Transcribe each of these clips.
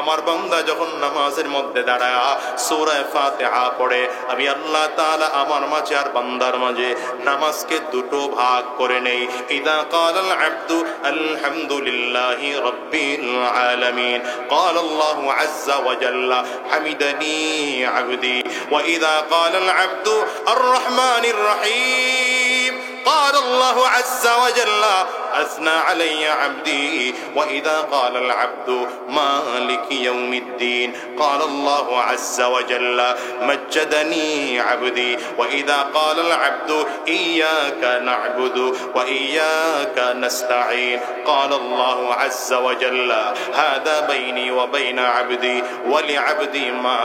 আমার বান্দা যখন নামাজের মধ্যে দাঁড়ায় সূরা ফাতিহা পড়ে, আমি আল্লাহ তাআলা আমার মাঝে আর বান্দার মাঝে নামাজকে দুটো ভাগ করে নেই। ইদা ক্বালাল আবদু আলহামদুলিল্লাহি রাব্বিল আলামিন ক্বালা আল্লাহু আযযা ওয়া জাল্লা হামিদানি আবদি, ওয়া ইদা ক্বালাল আবদু আর রহমানির রহিম ক্বালা আল্লাহু আযযা ওয়া জাল্লা أثنى علي عبدي، وإذا قال العبد مالك يوم الدين قال الله عز وجل مجدني عبدي، وإذا قال العبد إياك نعبد وإياك نستعين قال الله عز وجل هذا بيني وبين عبدي ولعبدي ما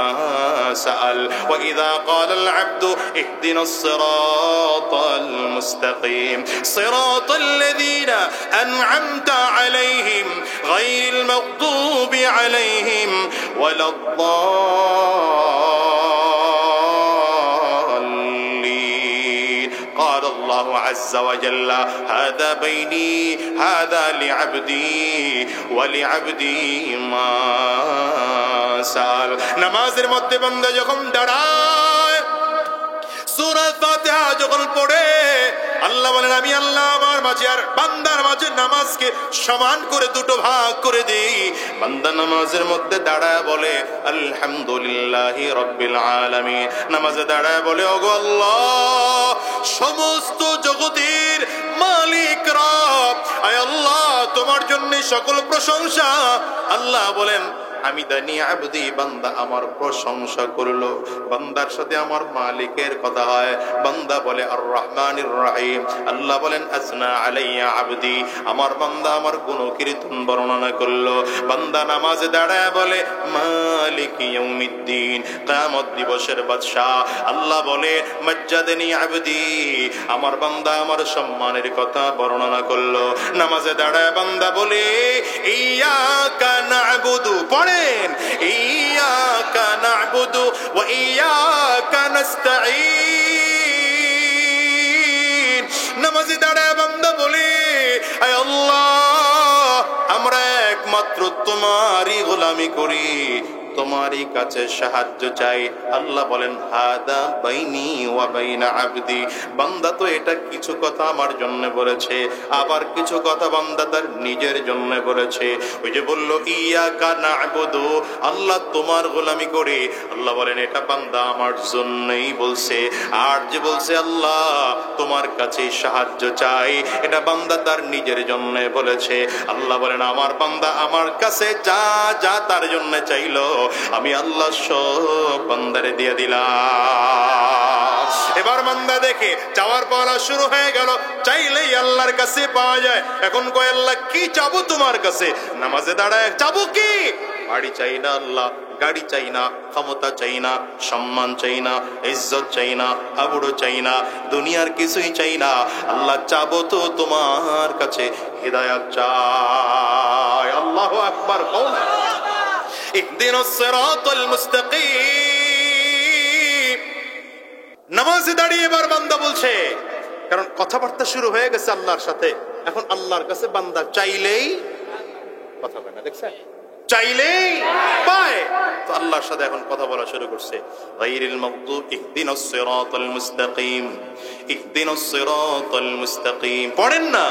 سأل، وإذا قال العبد اهدنا الصراط المستقيم صراط الذين أنعمت عليهم غير المغضوب عليهم ولا الضالين قال الله عز وجل هذا بيني هذا لعبدي ولعبدي ما سأل। নামাজের মধ্যে বান্দা যখন দাঁড়ায় সূরা ফাতিহা যখন পড়ে, আল্লাহ বলেন আমি আল্লাহ আমার মাঝে আর বান্দার মাঝে নামাজকে সমান করে দুটো ভাগ করে দেই। বান্দা নামাজের মধ্যে দাঁড়ায় বলে আলহামদুলিল্লাহি রাব্বিল আলামিন, নামাজে দাঁড়ায় বলে ওগো আল্লাহ সমস্ত জগতের মালিক রব, আয় আল্লাহ তোমার জন্য সকল প্রশংসা। আল্লাহ বলেন হামিদানি আবদি, বান্দা আমার প্রশংসা করলো। বান্দার সাথে আমার মালিকের কথা হয়, বান্দা বলে আর রহমানির রহিম। আল্লাহ বলেন আসনা আলাইয়া আবদি, আমার বান্দা আমার গুণকীর্তন বর্ণনা করলো। বান্দা নামাজে দাঁড়ায় বলে মালিক ইয়াউমিদ্দিন, কিয়ামত দিবসের বাদশা। আল্লাহ বলে মজ্জাদানি আবদি, আমার বান্দা আমার সম্মানের কথা বর্ণনা করলো। নামাজে দাঁড়ায় বান্দা বলে ইয়াকা না'বুদু, ইয়াকা না'বুদু ওয়া ইয়াকা নাস্তাঈন। নামাজে দাঁড়ায় বান্দা বলে আয় আল্লাহ আমরা একমাত্র তোমারই গোলামি করি, তোমারই কাছে সাহায্য চাই। আল্লাহ বলেন হাদা বাইনি ওয়া বাইনা আবদি, বান্দা তো এটা কিছু কথা আমার জন্য বলেছে, আবার কিছু কথা বান্দা তার নিজের জন্য বলেছে। ওই যে বলল ইয়াকা না'বুদু, আল্লাহ তোমার গোলামি করে, আল্লাহ বলেন এটা বান্দা আমার জন্যই বলছে। আর যে বলছে আল্লাহ তোমার কাছে সাহায্য চাই, এটা বান্দা তার নিজের জন্য বলেছে। আল্লাহ বলেন আমার বান্দা আমার কাছে যা যা তার জন্য চাইলো আমি আল্লাহ সব বান্দারে দিয়ে দিলাম। এবার বান্দা দেখে চাওয়ার পালা শুরু হয়ে গেল, চাইলেই আল্লাহর কাছে পাওয়া যায়। এখন কয় আল্লাহ কি চাবো তোমার কাছে? নামাজে দাঁড়ায় চাবো কি? বাড়ি চাই না আল্লাহ, গাড়ি চাই না, ক্ষমতা চাই না, সম্মান চাই না, ইজ্জত চাই না, আবরু চাই না, দুনিয়ার কিছুই চাই না। আল্লাহ চাবো তো তোমার কাছে হিদায়াত চাই। আল্লাহু আকবার। ইহদিনাস সিরাতাল মুস্তাকিম। নামাজে দাঁড়িয়ে এবার বান্দা বলছে, কারণ কথাবার্তা শুরু হয়ে গেছে আল্লাহর সাথে। এখন আল্লাহর কাছে বান্দা চাইলেই কথা বলে না, দেখছেন, চাইলেই পায়। তো আল্লাহর সাথে এখন কথা বলা শুরু করছে। গায়রিল মাগদুব ইহদিনাস সিরাতাল মুস্তাকিম, ইহদিনাস সিরাতাল মুস্তাকিম। পড়েন না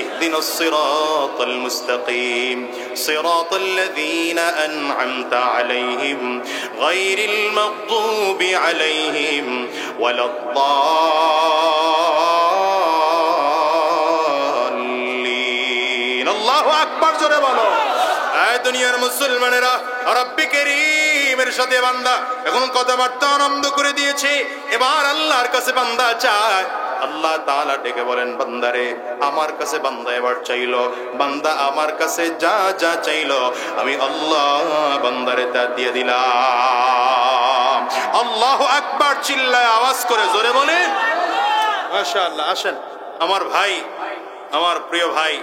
ইহদিনাস সিরাতাল মুস্তাকিম সিরাতাল লাযীনা আন'আমতা আলাইহিম গায়রিল মাগদুবি আলাইহিম ওয়ালাদ-দাল্লিন। আল্লাহু আকবার, জোরে বলো। দুনিয়ার মুসলমানেরা রব্বে কারীমের সাথে বান্দা এখন কথাবার্তা আরম্ভ করে দিয়েছে। এবার আল্লাহর কাছে বান্দা চায়। আল্লাহ তাআলা ডেকে বলেন বান্দারে, আমার কাছে বান্দা এবার চাইলো, বান্দা আমার কাছে যা যা চাইলো আমি আল্লাহ বান্দারে তা দিয়ে দিলাম। আল্লাহু আকবার, চিল্লায় আওয়াজ করে জোরে বলে মাশাআল্লাহ। আসেন আমার ভাই, আমার প্রিয় ভাই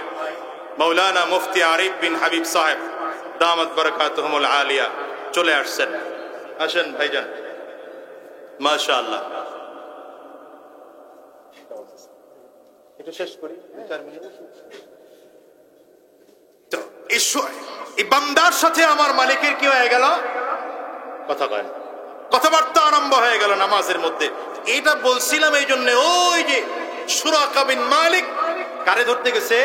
মৌলানা মুফতি আরিফ বিন হাবিব সাহেব দামাত বারাকাতুহুমুল আলিয়া চলে আসছেন। আসেন ভাইজান, মাশাআল্লাহ। একটু শেষ করি 2-4 মিনিট। তো এই বান্দার সাথে আমার মালিকের কি হয়ে গেল? কথা কয় না, কথাবার্তা আরম্ভ হয়ে গেল নামাজের মধ্যে। এটা বলছিলাম এই জন্য, ওই যে সুরাকা বিন মালিক কারে ধরতে গেছে?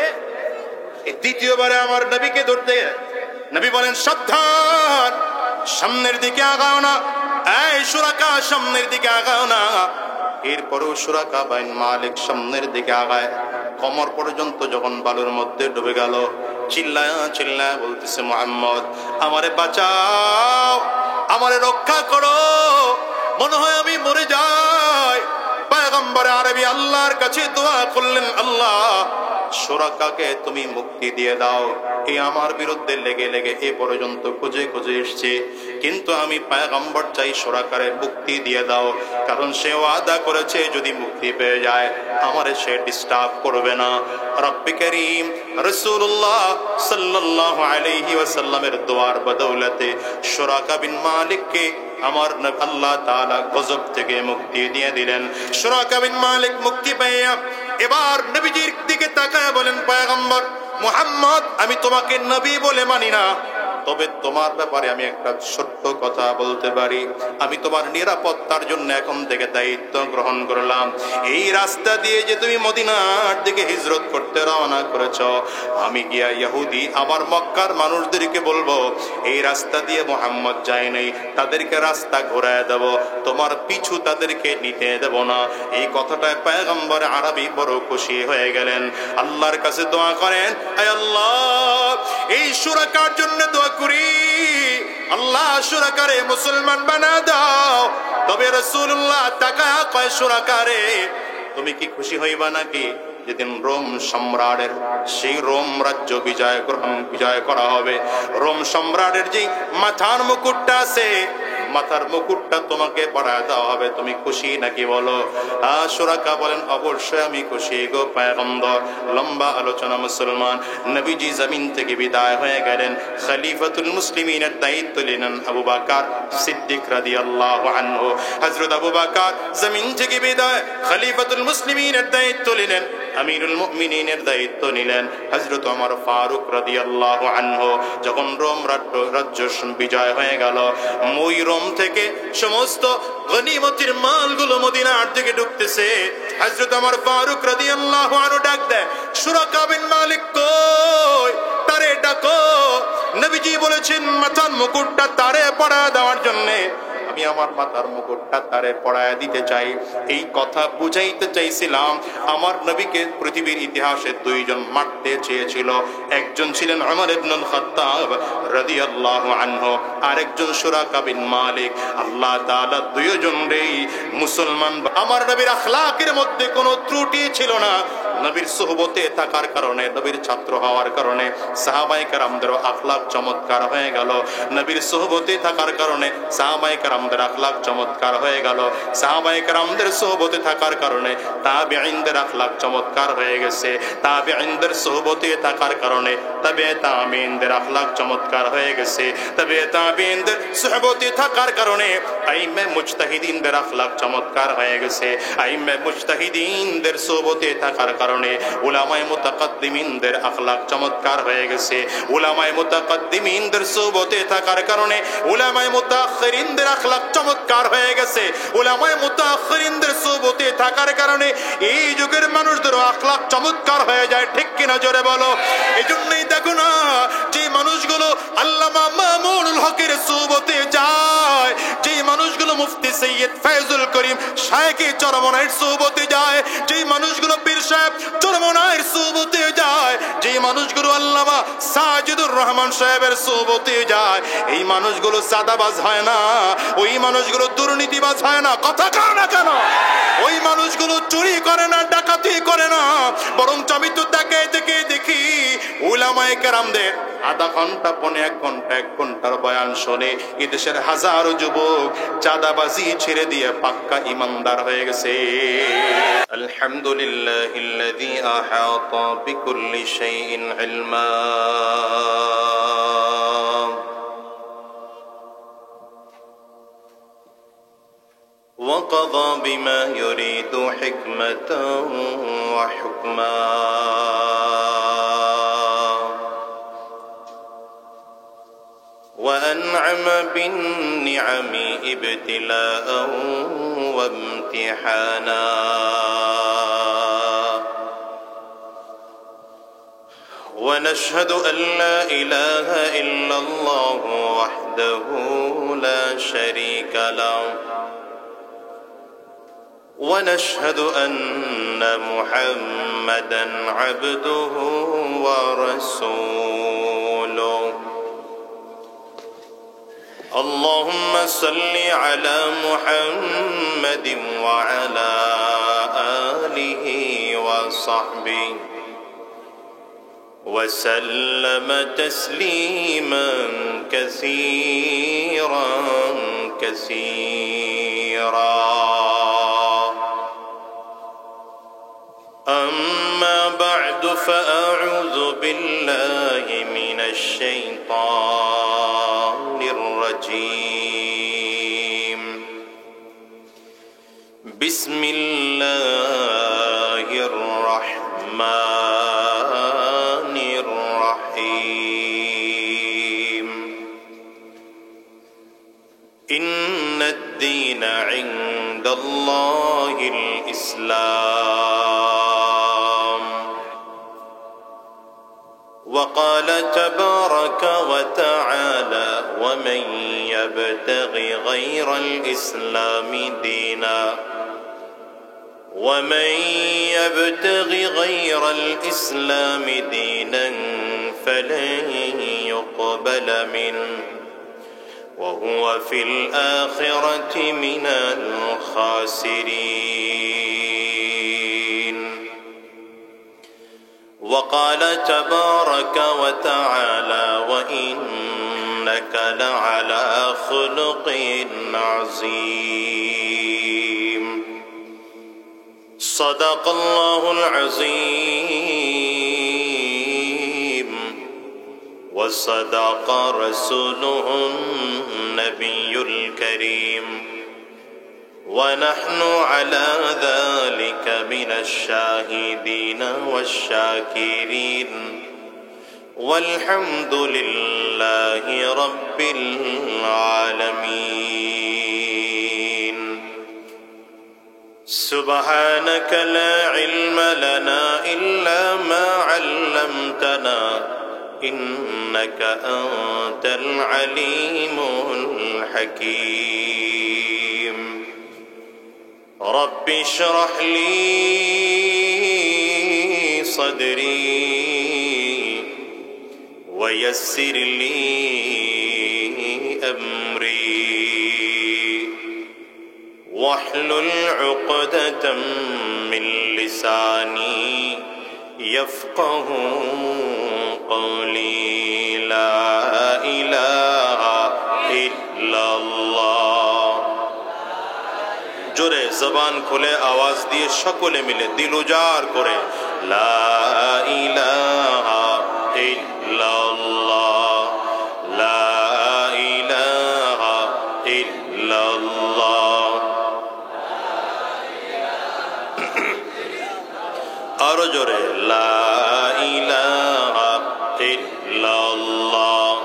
দ্বিতীয়বারে আমার নবীকে ধরতে। নবী বলেন, সাবধান, সামনের দিকে আগাও না, এই সুরাকা সামনের দিকে আগাও না। এরপরেও সুরাকা বিন মালিক সামনের দিকে আগায়, কোমর পর্যন্ত যখন বালুর মধ্যে ডুবে গেল, চিল্লায়া চিল্লায়া বলতেছে, মুহাম্মদ আমারে বাঁচাও, আমারে রক্ষা করো, মনে হয় আমি মরে যাই। পয়গম্বর আরবি আল্লাহর কাছে দোয়া করলেন, আল্লাহ সুরাকাকে তুমি মুক্তি দিয়ে দাও। এই আমার বিরুদ্ধে লেগে লেগে এ পর্যন্ত খুঁজে খুঁজে এসছে, কিন্তু আমি পয়গম্বর চাই সুরাকারে মুক্তি দিয়ে দাও, কারণ সে ওয়াদা করেছে যদি মুক্তি পেয়ে যায় আমারে সে ডিস্টার্ব করবে না। রব্বে করিম রাসূলুল্লাহ সাল্লাল্লাহু আলাইহি ওয়াসাল্লামের দোয়ার বদৌলতে সুরাকা বিন মালিককে আমার আল্লাহ তাআলা গজব থেকে মুক্তি দিয়ে দিলেন। সুরাকা বিন মালিক মুক্তি পাইয়া এবার নবীজির দিকে তাকায় বলেন, পয়গম্বর মুহাম্মদ আমি তোমাকে নবী বলে মানি না, তবে তোমার ব্যাপারে আমি একটা সত্য কথা বলতে পারি। আমি তোমার নিরাপত্তার জন্য এখন থেকে দায়িত্ব গ্রহণ করলাম। এই রাস্তা দিয়ে যে তুমি মদিনার দিকে হিজরত করতে রওনা করেছ, আমি গিয়া ইহুদি আবার মক্কার মানুষদেরকে বলবো এই রাস্তা দিয়ে মুহাম্মদ যায় নাই, তাদেরকে রাস্তা ঘোরায় দেব, তোমার পিছু তাদেরকে নিতে দেব না। এই কথাটায় পয়গম্বর আরবি বড় খুশি হয়ে গেলেন, আল্লাহর কাছে দোয়া করেন, আয় আল্লাহ এই সুরাকার জন্য দোয়া করি, আল্লাহ সুরাকারে মুসলমান বানা দাও। তবে রাসূলুল্লাহ তাকায়া কয়, সুরাকারে তুমি কি খুশি হইবা নাকি যেদিন রোম সম্রাটের সেই রোম রাজ্য বিজয় করা হবে, রোম সম্রাটের যে মাথার মুকুটটা আছে, মাথার মুকুটটা তোমাকে পরায় দেওয়া হবে, তুমি খুশি নাকি বলো? সুরাকা বলেন, অবশ্যই আমি খুশি গো পয়গম্বর। লম্বা আলোচনা মুসলমান। নবীজি জমিন থেকে বিদায় হয়ে গেলেন, খলিফাতুল মুসলিমিনের দায়িত্ব নিলেন আবু বকর সিদ্দিক রাদিয়াল্লাহু আনহু। হযরত আবু বকর জমিন থেকে বিদায়, খলিফাতুল মুসলিমিনের দায়িত্ব নিলেন, আমিরুল মুমিনিনের দায়িত্ব নিলেন হযরত ওমর ফারুক রাদিয়াল্লাহু আনহু। যখন রোম রাজ্য বিজয় হয়ে গেল, ওই রোম থেকে সমস্ত গনিমতের মালগুলো মদিনার দিকে ঢুকতেছে, হযরত ওমর ফারুক রাদিয়াল্লাহু আনহু ডাক দেয়, সুরাকা বিন মালিক কই, তারে ডাকো। নবীজি বলেছেন মাথার মুকুটটা তারে পরায় দেওয়ার জন্য, আমি আমার মাথার মুকুটটা তারে পরায় দিতে চাই। এই কথা বুঝাইতে চাইছিলাম। আমার নবীকে পৃথিবীর ইতিহাসে দুইজন মারতে চেয়েছিল, একজন ছিলেন উমর ইবনুল খাত্তাব রাদিয়াল্লাহু আনহু, আরেকজন সুরাকা বিন মালিক। আল্লাহ তাআলা দুইজনকেই মুসলমান। আমার নবীর আখলাকের মধ্যে কোনো ত্রুটি ছিল না। নবীর সুহবতে থাকার কারণে, নবীর ছাত্র হওয়ার কারণে সাহাবায়ে কেরামদের আখলাক চমৎকার হয়ে গেল। নবীর সুহবতে থাকার কারণে সাহাবায়ে কেরামদের আখলাক চমৎকার হয়ে গেল। সাহাবায়ে কেরামদের সুহবতে থাকার কারণে তাবেঈনদের আখলাক চমৎকার হয়ে গেছে। তাবেঈনদের সুহবতে থাকার কারণে তাবেঈনদের আখলাক চমৎকার হয়ে গেছে। তাবেঈনদের সুহবতে থাকার কারণে আইম্মে মুজতাহিদিনদের আখলাক চমৎকার হয়ে গেছে। আইম্মে মুজতাহিদিনদের সুহবতে থাকার কারণে উলামায়ে মুতাকাদ্দিমিনদের আখলাক চমৎকার হয়ে গেছে। উলামায়ে মুতাকাদ্দিমিনদের সুহবতে থাকার কারণে উলামায়ে মুতাআখিরিনদের আখলাক চমৎকার হয়ে গেছে। উলামায়ে মুতাআখিরিনদের সুহবতে থাকার কারণে এই যুগের মানুষদের আখলাক চমৎকার হয়ে যায়। ঠিক কিনা জোরে বলো? এজন্যই দেখো না, যে মানুষগুলো আল্লামা মামুনুল হকের সুহবতে যায়, যে মানুষগুলো মুফতি সৈয়দ ফয়জুল করিম শায়খে চরমনাইয়ের সুহবতে যায়, যে মানুষগুলো পীর সাহেব চরমনাইয়ের সুহবতে যায়, যে মানুষগুলো আল্লামা সাজিদুর রহমান সাহেবের সুহবতে যায়, এই মানুষগুলো সাদাবাজ হয় না, ওই মানুষগুলো দুর্নীতিবাজ হয় না। কথা কও না কেন? ওই মানুষগুলো চুরি করে না, ডাকাতি করে না, বরং আমি তো তাকে দেখি উলামায়ে কেরামদের আধা ঘন্টা পৌনে এক ঘন্টার বয়ান শুনে এদেশের হাজারো যুবক চাঁদাবাজি ছেড়ে দিয়ে পাক্কা ইমানদার হয়ে গেছে। আলহামদুলিল্লাহিল্লাযী আহাতা বিকুল্লি শাইইন ইলমা وقضى بما يريد حكمة وحكما وأنعم بالنعم ابتلاء وامتحانا ونشهد أن لا إله إلا الله وحده لا شريك له ونشهد أن محمدا عبده ورسوله اللهم صل على محمد وعلى آله وصحبه وسلم تسليما كثيرا كثيرا أما بعد فأعوذ بالله من الشيطان الرجيم بسم الله الرحمن الرحيم إن الدين عند الله الإسلام وقال تبارك وتعالى ومن يبتغي غير الإسلام دينا فلن يقبل منه وهو في الآخرة من الخاسرين وقال تبارك وتعالى وإنك لعلى خلق عظيم صدق الله العظيم وصدق رسوله النبي الكريم ونحن على ذلك من الشاهدين والشاكرين والحمد لله رب العالمين سبحانك لا علم لنا إلا ما علمتنا إنك أنت العليم الحكيم رب اشرح لي صدري ويسر لي أمري واحلل عقدة من لساني يفقه قولي لا إله إلا الله জোরে জবান খুলে আওয়াজ দিয়ে সকলে মিলে দিল উজাড় করে লা ইলাহা ইল্লাল্লাহ লা ইলাহা ইল্লাল্লাহ আরো জোরে লা ইলাহা ইল্লাল্লাহ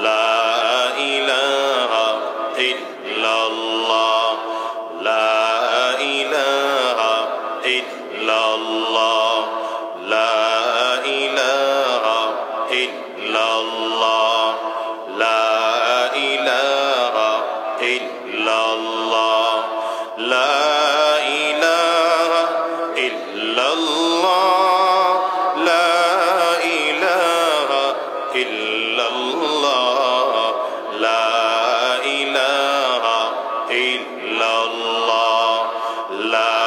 লা ইলাহা ইল্লাল্লাহ লা ইলাহা ইল্লাল্লাহ লা ইলাহা ইল্লাল্লাহ লা ইলাহা ইল্লাল্লাহ লা ইলাহা ইল্লাল্লাহ লা ইলাহা ইল্লাল্লাহ লা ইলাহা ইল্লাল্লাহ লা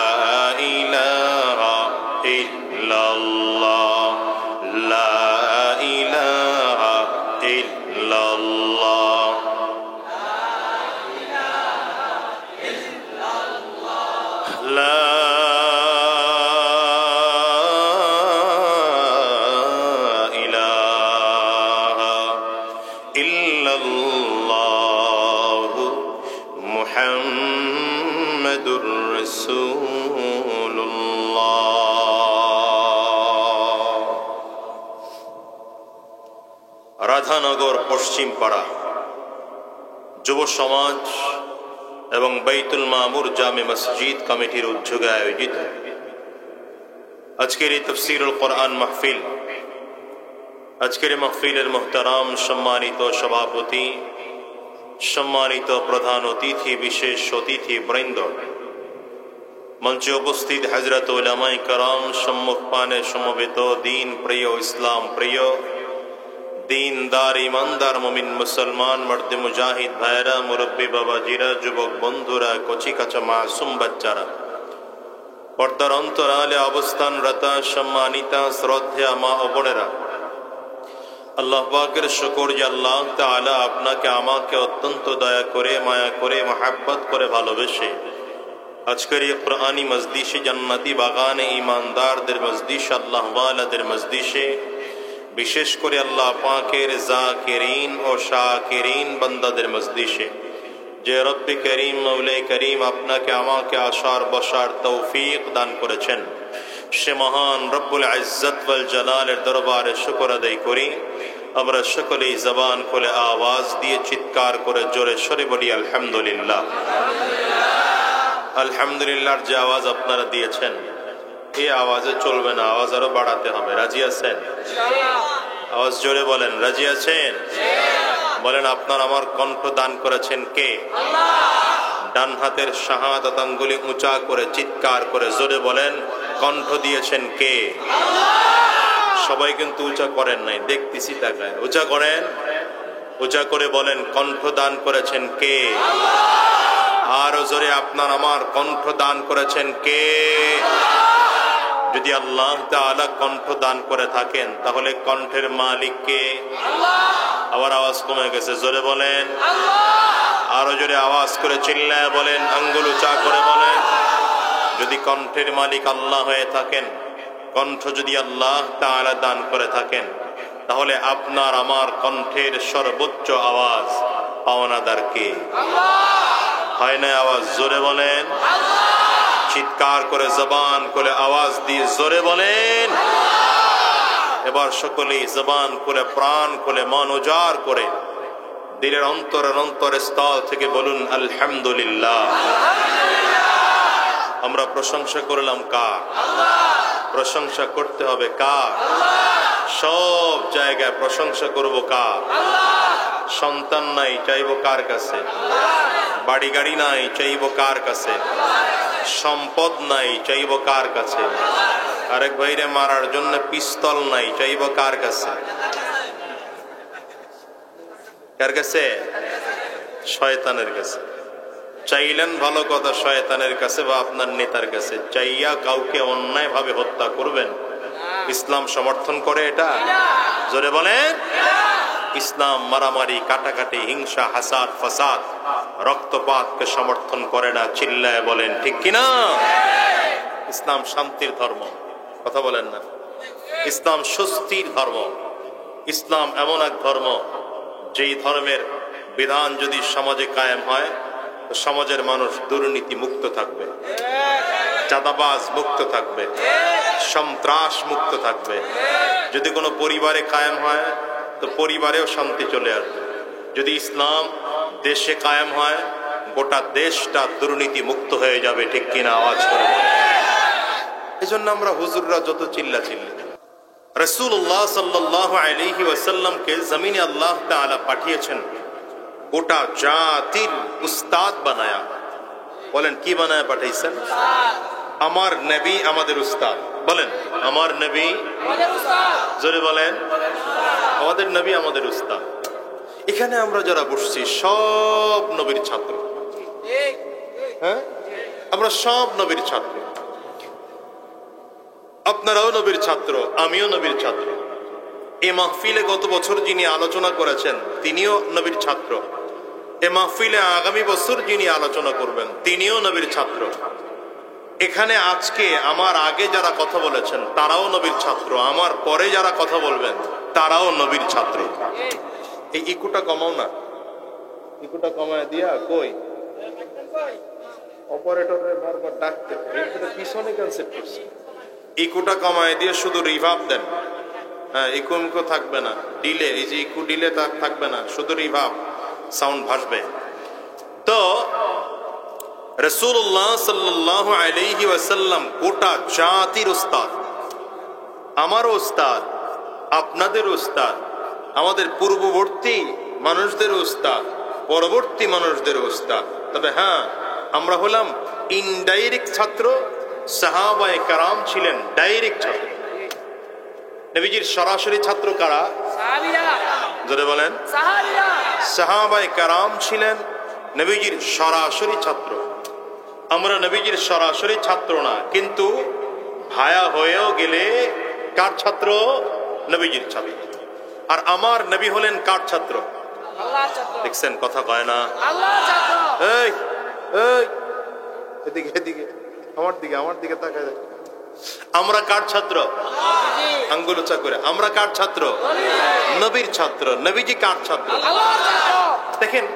ইলাহা ইল্লাল্লাহ লা ইলাহা ইল্লাল্লাহ লা ইলাহা ইল্লাল্লাহু মুহাম্মাদুর রাধানগর পশ্চিম পাড়া যুব সমাজ এবং বাইতুল মামুর জামে মসজিদ কমিটির উদ্যোগে আয়োজিত আজকের এই তাফসীরুল কোরআন মাহফিল, আজকের মাহফিলের মুহতারাম সম্মানিত সভাপতি, সম্মানিত প্রধান অতিথি, বিশেষ অতিথি বৃন্দ, মঞ্চে উপস্থিত হযরত উলামায়ে কেরাম, সম্মুখ পানে সমবেত দিন প্রিয়, ইসলাম প্রিয়, দিনদার ইমানদার মুমিন মুসলমান মর্দ মুজাহিদ ভাইরা, মুরব্বী বাবাজিরা, যুবক বন্ধুরা, কচি কাঁচা মাসুম বাচ্চারা, পর্দার অন্তরালে অবস্থানরত সম্মানিতা শ্রদ্ধেয়া মা ও বোনেরা, আল্লাহ পাকের শুকর যে আল্লাহ তাআলা আপনাকে আমাকে অত্যন্ত দয়া করে, মায়া করে, মহব্বত করে ভালোবেসে আজকের এই কুরআনী মজলিসে, জান্নাতি বাগানে, ঈমানদারদের মজলিস, আল্লাহ ওয়ালাদের মজলিসে, বিশেষ করে আল্লাহ পাকের জাকিরিন ও শাকিরিন বান্দাদের মজলিসে যে রব্বে করিম, মৌলাই করিম আপনাকে আমাকে আসার বসার তৌফিক দান করেছেন, সে মহান রব্বুল ইজ্জত ওয়াল জালালের দরবারে শুকর আদায় করি। আমরা সকলেই জবান খুলে আওয়াজ দিয়ে চিৎকার করে জোরে সরে বলি আলহামদুলিল্লাহ। আলহামদুলিল্লাহর যে আওয়াজ আপনারা দিয়েছেন, এই আওয়াজে চলবে না, আওয়াজ আরো বাড়াতে হবে। রাজি আছেন? আওয়াজ জোরে বলেন, রাজি আছেন? বলেন, আপনার আমার কণ্ঠ দান করেছেন কে? ডান হাতের শাহাদাত আঙ্গুলি উঁচা করে চিৎকার করে জোরে বলেন, কণ্ঠ দিয়েছেন কে? সবাই কিন্তু উঁচা করেন নাই, দেখতেছি তাকায়। উঁচা করেন, উঁচা করে বলেন, কণ্ঠ দান করেছেন কে? আরো জোরে, আপনার আমার কণ্ঠ দান করেছেন কে? যদি আল্লাহ তাআলা কণ্ঠ দান করে থাকেন, তাহলে কণ্ঠের মালিক কে? আবার আওয়াজ কমে গেছে, জোরে বলেন, আরো জোরে আওয়াজ করে চিল্লায় বলেন, আঙ্গুল উঁচা করে বলেন। যদি কণ্ঠের মালিক আল্লাহ হয়ে থাকেন, কণ্ঠ যদি আল্লাহ তাআলা দান করে থাকেন, তাহলে আপনার আমার কণ্ঠের সর্বোচ্চ আওয়াজ পাওনাদার কে? হয় না আওয়াজ? জোরে বলেন, চিৎকার করে জবান করে আওয়াজ দিয়ে জোরে বলেন। এবার সকলেই জবান করে, প্রাণ করে, মন উজাড় করে, দিলের অন্তরের স্থল থেকে বলুন আলহামদুলিল্লাহ। আমরা প্রশংসা করলাম কার? প্রশংসা করতে হবে কার? সব জায়গায় প্রশংসা করব কার? সন্তান নাই, চাইবো কার কাছে? বাড়ি গাড়ি নাই, চাইবো কার কাছে? সম্পদ নাই, চাইবো কার কাছে? আরেক ভাইরে মারার জন্য পিস্তল নাই, চাইবো কার কাছে? কার কাছে? শয়তানের কাছে। চাইলেন ভালো কথা, শয়তানের কাছে বা আপনার নেতার কাছে। চাইয়া কাউকে অন্যায় ভাবে হত্যা করবেন, ইসলাম সমর্থন করে এটা? জোরে বলেন। ইসলাম মারামারি, কাটাকাটি, হিংসা, হাসাদ, ফাসাদ, রক্তপাতকে সমর্থন করে না। চিল্লায় বলেন ঠিক কিনা? ইসলাম শান্তির ধর্ম, কথা বলেন না? ইসলাম স্বস্তির ধর্ম। ইসলাম এমন এক ধর্ম, যেই ধর্মের বিধান যদি সমাজে কায়েম হয়, তো সমাজের মানুষ দুর্নীতি মুক্ত থাকবে, চাঁদাবাজ মুক্ত থাকবে, সন্ত্রাস মুক্ত থাকবে। যদি কোনো পরিবারে কায়েম হয়, তো পরিবারেও শান্তি চলে আসবে। যদি ইসলাম দেশে কায়েম হয়, গোটা দেশটা দুর্নীতি মুক্ত হয়ে যাবে। ঠিক কিনা? আওয়াজ করে বলেন। এজন্য আমরা হুজুররা যত চিল্লা চিল্লি, রাসূলুল্লাহ সাল্লাল্লাহু আলাইহি ওয়াসাল্লামকে জমিনে আল্লাহ তাআলা পাঠিয়েছেন গোটা জাতির উস্তাদ বানায়া। বলেন, কি বানায়া পাঠাইছেন? আমার নবী আমাদের উস্তাদ। বলেন, আমার নবী আমাদের উস্তাদ। জোরে বলেন, আমাদের নবী আমাদের উস্তাদ। এখানে আমরা যারা বসছি সব নবীর ছাত্র। হ্যাঁ, আমরা সব নবীর ছাত্র। আপনারাও নবীর ছাত্র, আমিও নবীর ছাত্র। এই মাহফিলে গত বছর যিনি আলোচনা করেছেন, তিনিও নবীর ছাত্র। এই মাহফিলে আগামী বছর যিনি আলোচনা করবেন, তিনিও নবীর ছাত্র। এখানে আজকে আমার আগে যারা কথা বলেছেন, তারাও নবীর ছাত্র। আমার পরে যারা কথা বলবেন, তারাও নবীর ছাত্র। এই ইকুটা কমাও না, ইকুটা কমায় দিয়া কই অপারেটরের বারবার ডাকতে পিছনে ক্যান্সেল করছে। ইকুটা কমায় দিয়ে শুধু রিভার্ব দেন। হ্যাঁ, ইকো মিকো থাকবে না, ডিলে, এই যে ইকো ডিলে থাকবে না, শুধু রিভার্ব সাউন্ড ভাসবে। তো রাসূলুল্লাহ সাল্লাল্লাহু আলাইহি ওয়াসাল্লাম গোটা জাতির উস্তাদ, আমারও উস্তাদ, আপনাদের উস্তাদ, আমাদের পূর্ববর্তী মানুষদের উস্তাদ, পরবর্তী মানুষদের উস্তাদ। তবে হ্যাঁ, আমরা হলাম ইনডাইরেক্ট ছাত্র, সাহাবায়ে কেরাম ছিলেন ডাইরেক্ট ছাত্র। নবীজির সরাসরি ছাত্র কারা? সাহাবীরা। জোরে বলেন। সাহাবীরা। সাহাবায়ে কেরাম ছিলেন নবীজির সরাসরি ছাত্র। আমরা নবীজির সরাসরি ছাত্র না, কিন্তু ভায়া হয়েও গেলে কার ছাত্র? নবীজির ছাত্র। আর আমার নবী হলেন কার ছাত্র? আল্লাহর ছাত্র। দেখছেন কথা কয় না? আল্লাহর ছাত্র। এই এই এদিকে এদিকে আমার দিকে তাকায় দেখ। আমরা কার ছাত্র? আঙ্গুল উঁচা করে। আমরা কার ছাত্র? নবীর ছাত্র। নবীজি কার ছাত্র? আল্লাহর ছাত্র। দেখেন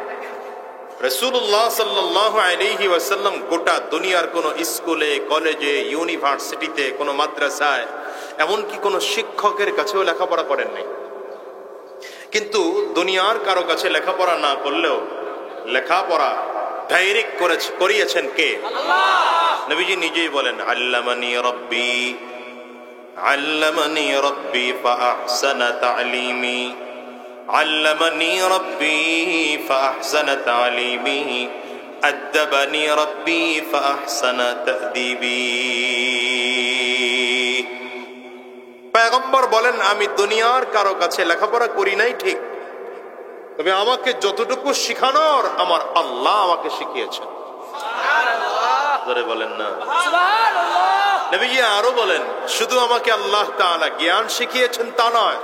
রাসূলুল্লাহ সাল্লাল্লাহু আলাইহি ওয়াসাল্লাম গোটা দুনিয়ার কোন স্কুলে, কলেজে, ইউনিভার্সিটিতে, কোন মাদ্রাসায়, এমনকি কোন শিক্ষকের কাছেও লেখাপড়া করেন নাই। কিন্তু দুনিয়ার কারো কাছে লেখাপড়া না করলেও লেখাপড়া ডাইরেক্ট করিয়েছেন কে? আল্লাহ। নবীজি নিজেই বলেন, আল্লামানি রব্বি ফাআহসানা তা'লিমি, আল্লামানি রব্বি ফাআহসানা তা'লিমি, আদ্দাবানি রব্বি ফাআহসানা তা'দীবি। পয়গম্বর বলেন, আমি দুনিয়ার কারো কাছে লেখাপড়া করি নাই ঠিক, তবে আমাকে যতটুকু শিখানোর আমার আল্লাহ আমাকে শিখিয়েছেন। সুবহানাল্লাহ বলেন না? সুবহানাল্লাহ। নবীজি আরো বলেন, শুধু আমাকে আল্লাহ তাআলা জ্ঞান শিখিয়েছেন তা নয়,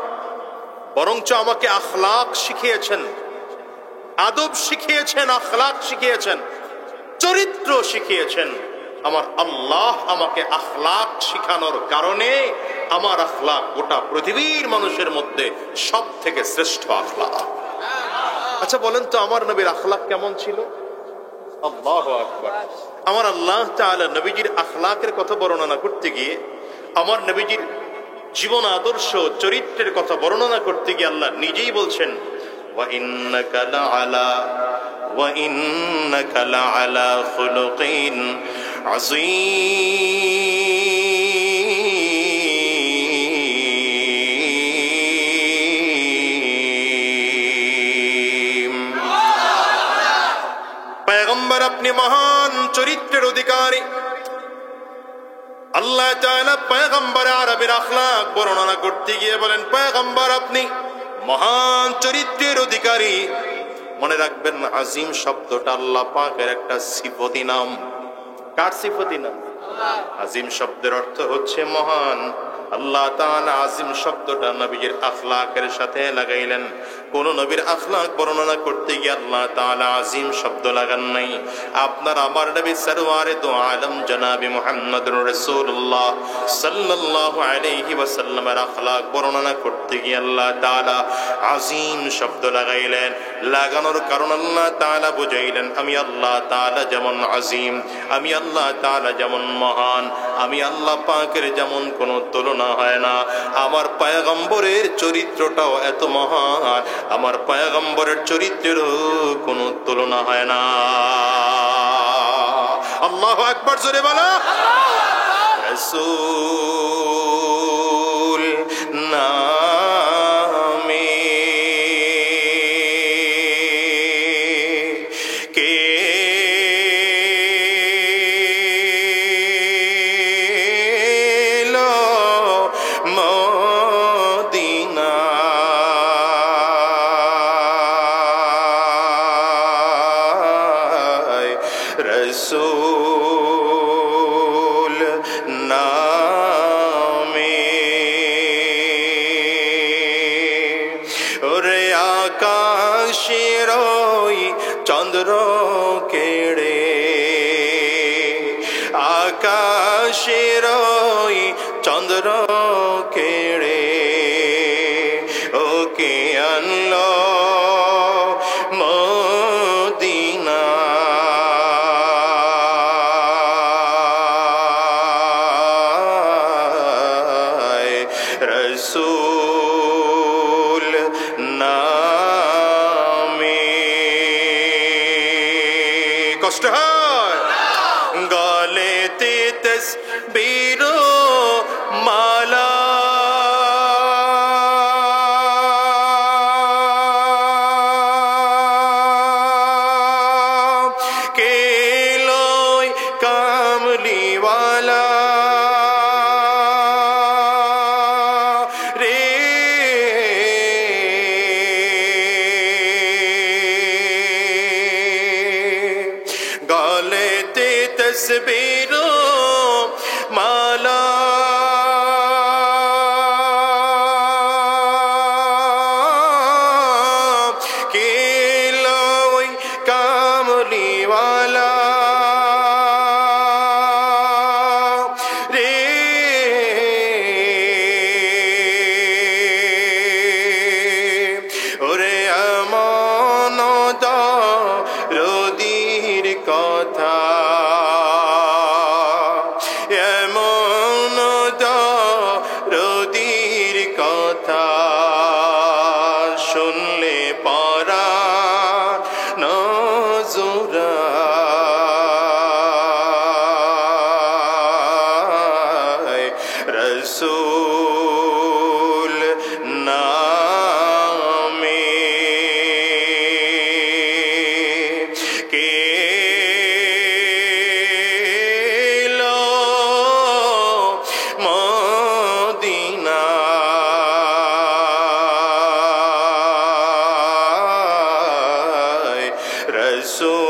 বরঞ্চ আমাকে আখলাক শিখিয়েছেন, আদব শিখিয়েছেন, আখলাক শিখিয়েছেন, চরিত্র শিখিয়েছেন। আমার আল্লাহ আমাকে আখলাক শিখানোর কারণে আমার আখলাক গোটা পৃথিবীর মানুষের মধ্যে সব থেকে শ্রেষ্ঠ আখলাক। আচ্ছা বলেন তো, আমার নবীর আখলাক কেমন ছিল? আল্লাহু আকবার। আমার আল্লাহ তাআলা নবীজির আখলাকের কথা বর্ণনা করতে গিয়ে, আমার নবীজির জীবন আদর্শ চরিত্রের কথা বর্ণনা করতে গিয়ে আল্লাহ নিজেই বলছেন, ওয়া ইন্নাকা লাআলা খুলুকিন আযীম। পয়গম্বর আপনি মহান চরিত্রের অধিকারী। আল্লাহ তাআলা পয়গম্বর আরবের আখলাক বর্ণনা করতে গিয়ে বলেন, পয়গম্বর আপনি মহান চরিত্রের অধিকারী। মনে রাখবেন, আজিম শব্দটা আল্লাহ পাকের একটা সিফতি নাম। কার সিফতি নাম? আজিম শব্দের অর্থ হচ্ছে মহান। আল্লাহ তাআলা আজিম শব্দটা নবীর আখলাকের সাথে লাগাইলেন। কোন নবীর আখলাক বর্ণনা করতে গিয়ে আল্লাহ তাআলা আজিম শব্দ লাগান নাই। আপনার আমার নবী সরওয়ারে দো আলম জনাবে মুহাম্মদুর রাসূলুল্লাহ সাল্লাল্লাহু আলাইহি ওয়াসাল্লামের আখলাক বর্ণনা করতে গিয়ে আল্লাহ তাআলা আজিম শব্দ লাগাইলেন। লাগানোর কারণ আল্লাহ তাআলা বুঝাইলেন, আমি আল্লাহ তাআলা যেমন আজিম, আমি আল্লাহ তাআলা যেমন মহান, আমি আল্লাহ পাকের যেমন কোনো তুলনা হয় না, আমার পয়গম্বরের চরিত্রটাও এত মহান, আমার পয়গম্বরের চরিত্রেরও কোনো তুলনা হয় না। আল্লাহু আকবার, জোরে বলো। রাসূল নামে কে রসূল নামে ওরে আকাশের ওই চন্দ্র কেড়ে, আকাশের ওই চন্দ্র কেড়ে ওকে আনলো মদিনা। রসূল নামে কষ্ট হয়? গলেতে তসবির মালা কে লয় কামলিওয়ালা রে গলেতে তসবির মালা কে লয় কামলিওয়ালা রে ওরে আমন দরদির কথা এমন দরদির কথা শুনলে পরাণ জুড়ায় রসূল নামে কে লো মদিনায় রসূল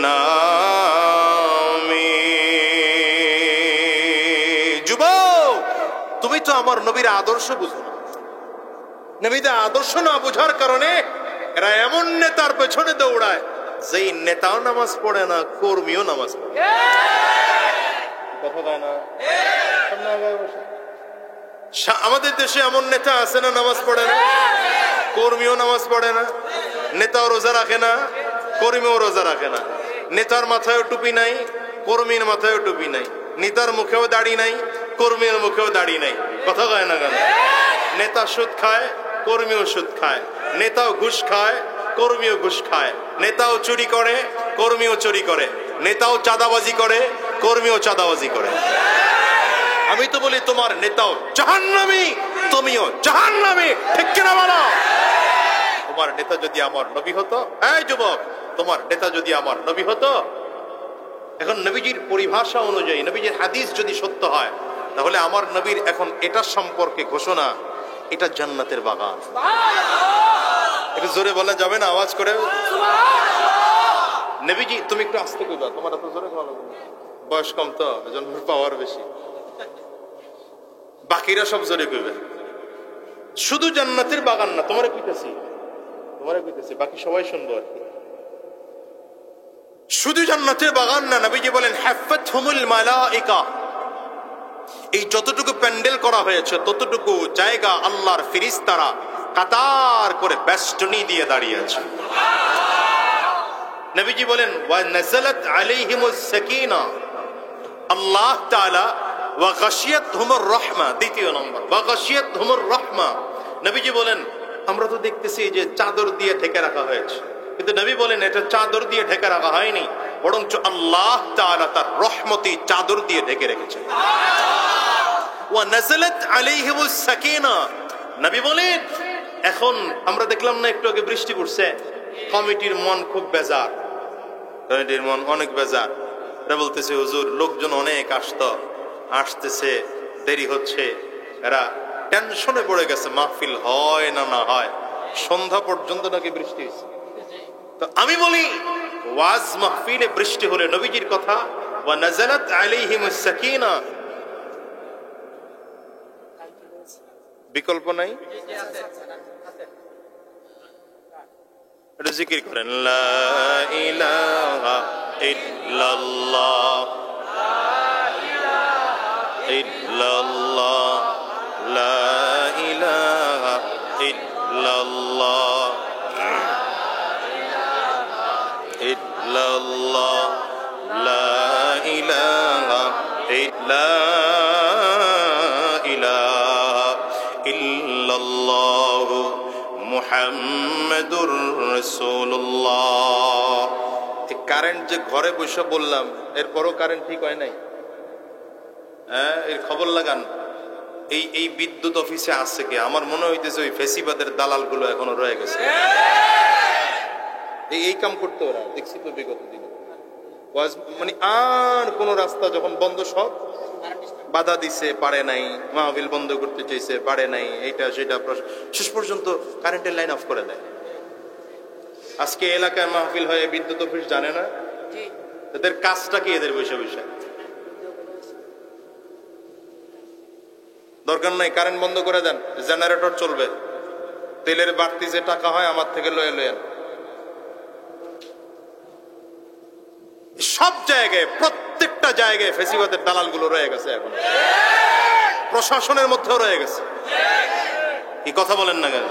নামে। যুবক, তুমি তো আমার নবীর আদর্শ বুঝো না। নবীদের আদর্শ না বোঝার কারণে এরা এমন নেতার পেছনে দৌড়ায় যেই নেতাও নামাজ পড়ে না, কর্মীও নামাজ পড়ে। কথা দেয় না? আমাদের দেশে এমন নেতা আছে না নামাজ পড়ে না, কর্মীও নামাজ পড়ে না, নেতাও রোজা রাখে না, কর্মীও রোজা রাখে না। নেতার মাথায়ও টুপি নাই, কর্মীর মাথায়ও টুপি নাই, নেতার মুখেও দাড়ি নাই, কর্মীর মুখেও দাড়ি নাই। কথা কয় না কেন? নেতা সুদ খায়, কর্মীও সুদ খায়, নেতাও ঘুষ খায়, কর্মীও ঘুষ খায়, নেতাও চুরি করে, কর্মীও চুরি করে, নেতাও চাঁদাবাজি করে, কর্মীও চাঁদাবাজি করে। আমি তো বলি তোমার নেতাও জাহান্নামী, তুমিও জাহান্নামী, ঠিক কিনা বলো? তোমার নেতা যদি আমার নবী হতো, এই যুবক, তোমার নেতা যদি আমার নবী হতো, এখন নবীজির পরিভাষা অনুযায়ী নবীজির হাদিস যদি সত্য হয়, তাহলে আমার নবীর এখন এটা সম্পর্কে ঘোষণা, এটা জান্নাতের বাগান। একটু জোরে বলা যাবে না? আওয়াজ করে নবীজি, তুমি একটু আস্তে কইবা, তোমার এত জোরে বলা যাবে না, বয়স কম তো, এজন্য পাওয়ার বেশি। বাকিরা সব জোরে কইবে। শুধু জান্নাতের বাগান না, তোমারে কইতেছি, বাকি সবাই শুনবো আর কি। শুধু জান্নাতের বাগান না, নবীজি বলেন হাফাতহুমুল মালাইকা, এই যতটুকু প্যান্ডেল করা হয়েছে ততটুকু জায়গা আল্লাহর ফেরেশতারা কাতার করে বেষ্টনী দিয়ে দাঁড়িয়ে আছে। নবীজি বলেন ওয়া নাযালাত আলাইহিমুস সাকিনা, আল্লাহ তাআলা ওয়া গাশিয়াতহুমুর রাহমা, দ্বিতীয় নম্বর ওয়া গাশিয়াতহুমুর রাহমা। নবীজি বলেন আমরা তো দেখতেছি যে চাদর দিয়ে ঢেকে রাখা হয়েছে, কিন্তু নবী বলেন এটা চাদর দিয়ে ঢেকে রাখা হয়নি, বরঞ্চ আল্লাহ তাআলা তার রহমতি চাদর দিয়ে ঢেকে রেখেছেন। ওয়া নাযালাত আলাইহিমুস সাকিনা, নবী বলেন এখন আমরা দেখলাম না একটু আগে বৃষ্টি পড়ছে, কমিটির মন খুব বেজার, কমিটির মন অনেক বেজার। এরা বলতেছে হুজুর লোকজন অনেক আসতেছে, দেরি হচ্ছে, এরা টেনশনে পড়ে গেছে, মাহফিল হয় না না হয়, সন্ধ্যা পর্যন্ত নাকি বৃষ্টি হয়েছে। তো আমি বলি ওয়াজ মাহফিলে বৃষ্টি হলে নবীজির কথা ওয়া নাযালাত আলাইহিমুস সাকিনা, বিকল্প নাই। জিকির করেন লা ইলাহা ইল্লাল্লাহ, ইল্লাল্লাহ, লা ইলাহা ইল্লাল্লাহ, ইল্লাল্লাহ, লা ইলাহা ইল্লাল্লাহ, মুহাম্মাদুর রাসূলুল্লাহ। এই কারেন্ট যে ঘরে বসে বললাম, এরপরও কারেন্ট ঠিক হয় নাই। হ্যাঁ, এর খবর লাগান। এই বিদ্যুৎ অফিসে আছে কে? আমার মনে হইতেছে ওই ফেসিবাদের দালাল গুলো এখনো রয়ে গেছে। এই কাম করতে ওরা দেখছি তো বিগত দিনে। মানে আর কোন রাস্তা যখন বন্ধ, সব বাধা দিছে, পারে নাই, মাহফিল বন্ধ করতে চাইছে, পারে নাই, এইটা সেটা, শেষ পর্যন্ত কারেন্টের লাইন অফ করে দেয়। আজকে এলাকায় মাহফিল হয়ে বিদ্যুৎ অফিস জানে না এদের কাজটা কি, এদের বসে বসে দরকার নাই, কারেন্ট বন্ধ করে দেন, জেনারেটর চলবে, তেলের বাড়তি যে টাকা হয় আমার থেকে লয়ে লয়েন। সব জায়গায়, প্রত্যেকটা জায়গায় ফেসিবাদের দালাল গুলো রয়ে গেছে, এখন প্রশাসনের মধ্যেও রয়ে গেছে। কি কথা বলেন না কেন?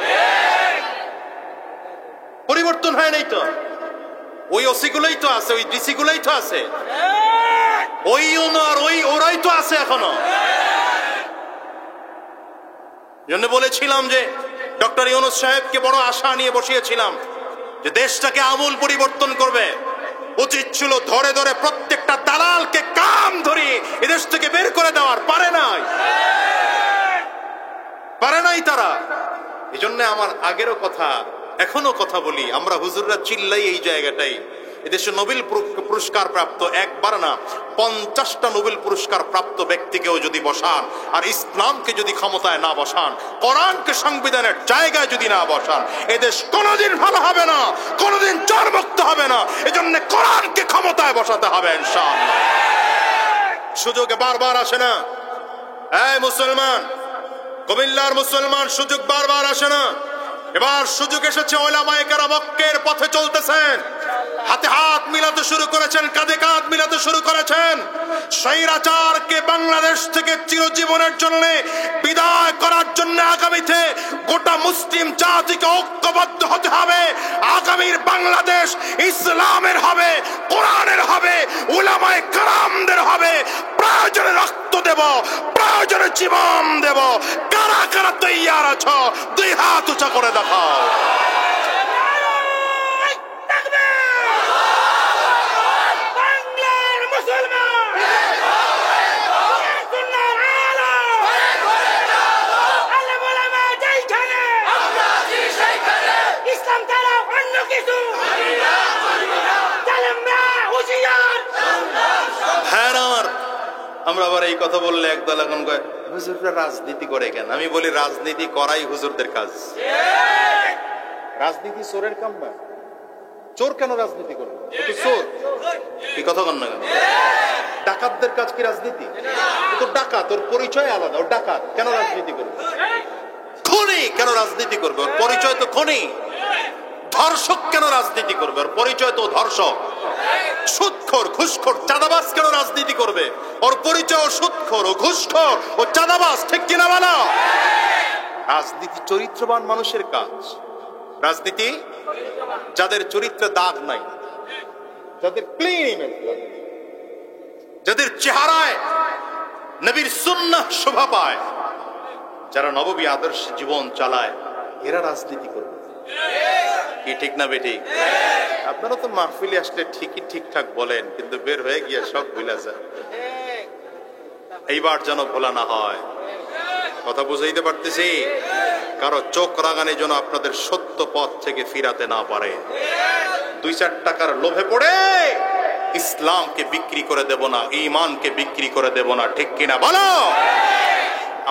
পরিবর্তন হয় নাই তো, ওই ওসি গুলোই তো আছে, ওই ডিসি গুলোই তো আছে, ওই ওনার ওই ওরাই তো আছে এখনো। জন্য বলেছিলাম যে ডক্টর ইউনূস সাহেবকে বড় আশা নিয়ে বসিয়েছিলাম যে দেশটাকে আমূল পরিবর্তন করবে। উচিত ছিল ধরে ধরে প্রত্যেকটা দালালকে কাম ধরে এদেশ থেকে বের করে দেওয়ার, পারে নাই তারা। এই জন্য আমার আগেরও কথা, এখনো কথা বলি, আমরা হুজুররা চিল্লাই এই জায়গাটাই। এদেশে নোবেল পুরস্কার প্রাপ্ত একবার না 50টা নোবেল পুরস্কার প্রাপ্ত ব্যক্তিকেও যদি বসান, আর ইসলামকে যদি ক্ষমতায় না বসান, কোরআনকে সংবিধানের জায়গায় যদি না বসান, এদেশ কোনোদিন ভালো হবে না, কোনোদিন চরমুক্ত হবে না। এজন্য কোরআনকে ক্ষমতায় বসাতে হবে ইনশাআল্লাহ। সুযোগে বারবার আসে না। এই মুসলমান, কুমিল্লার মুসলমান, সুযোগ বারবার আসে না। এবার সুযোগ এসেছে, উলামায়ে কেরাম হকের পথে চলতেছেন, হাতে হাত মিলাতে শুরু করেছেন, কাঁধে কাঁধ মিলাতে শুরু করেছেন। স্বৈরাচারকে বাংলাদেশ থেকে চিরজীবনের জন্য বিদায় করার জন্য আগামীতে গোটা মুসলিম জাতিকে ঐক্যবদ্ধ হতে হবে। আগামীর বাংলাদেশ ইসলামের হবে, কোরআনের হবে, উলামায়ে কেরামদের হবে। প্রয়োজনে রক্ত দেব, প্রয়োজনে জীবন দেব। কারা কারা তৈয়ার আছো? দুই হাত উঁচা করে দেখাও। আমরা আবার এই কথা বললে একদল এখন কয় হুজুররা রাজনীতি করে কেন? আমি বলি রাজনীতি করাই হুজুরদের কাজ। রাজনীতি চোরের কাম না। চোর কেন রাজনীতি করবে? চোর। কি কথা বল না কেন? ডাকাতদের কাজ কি রাজনীতি? তো ডাকাত, ওর পরিচয় আলাদা, ও ডাকাত, কেন রাজনীতি করবে? খুনি কেন রাজনীতি করবে? ওর পরিচয় তো খুনি। ধর্ষক কেন রাজনীতি করবে? ওর পরিচয় তো ধর্ষক। সুদখোর, ঘুষখোর, চাঁদাবাজ কেন রাজনীতি করবে? ওর পরিচয় সুদখোর, ও ঘুষখোর, ও চাঁদাবাজ। ঠিক কিনা বলো? রাজনীতি চরিত্রবান মানুষের কাজ। রাজনীতি যাদের চরিত্রে দাগ নাই, যাদের ক্লিন ইমেজ, যাদের চেহারায় নবীর সুন্নাহ শোভা পায়, যারা নববী আদর্শ জীবন চালায়, এরা রাজনীতি করবে। কি ঠিক না বেঠিক? আপনারা তো মাহফিলে আসলে ঠিকই ঠিকঠাক বলেন, কিন্তু বের হয়ে গিয়ে সব ভুলে যায়। এইবার যেন ভোলা না হয়। কথা বুঝাইতে পারতেছি? কারো চোখ রাগানি যেন আপনাদের সত্য পথ থেকে ফিরাতে না পারে। 2-4 টাকার লোভে পড়ে ইসলামকে বিক্রি করে দেব না, ঈমানকে বিক্রি করে দেব না। ঠিক কিনা বলো?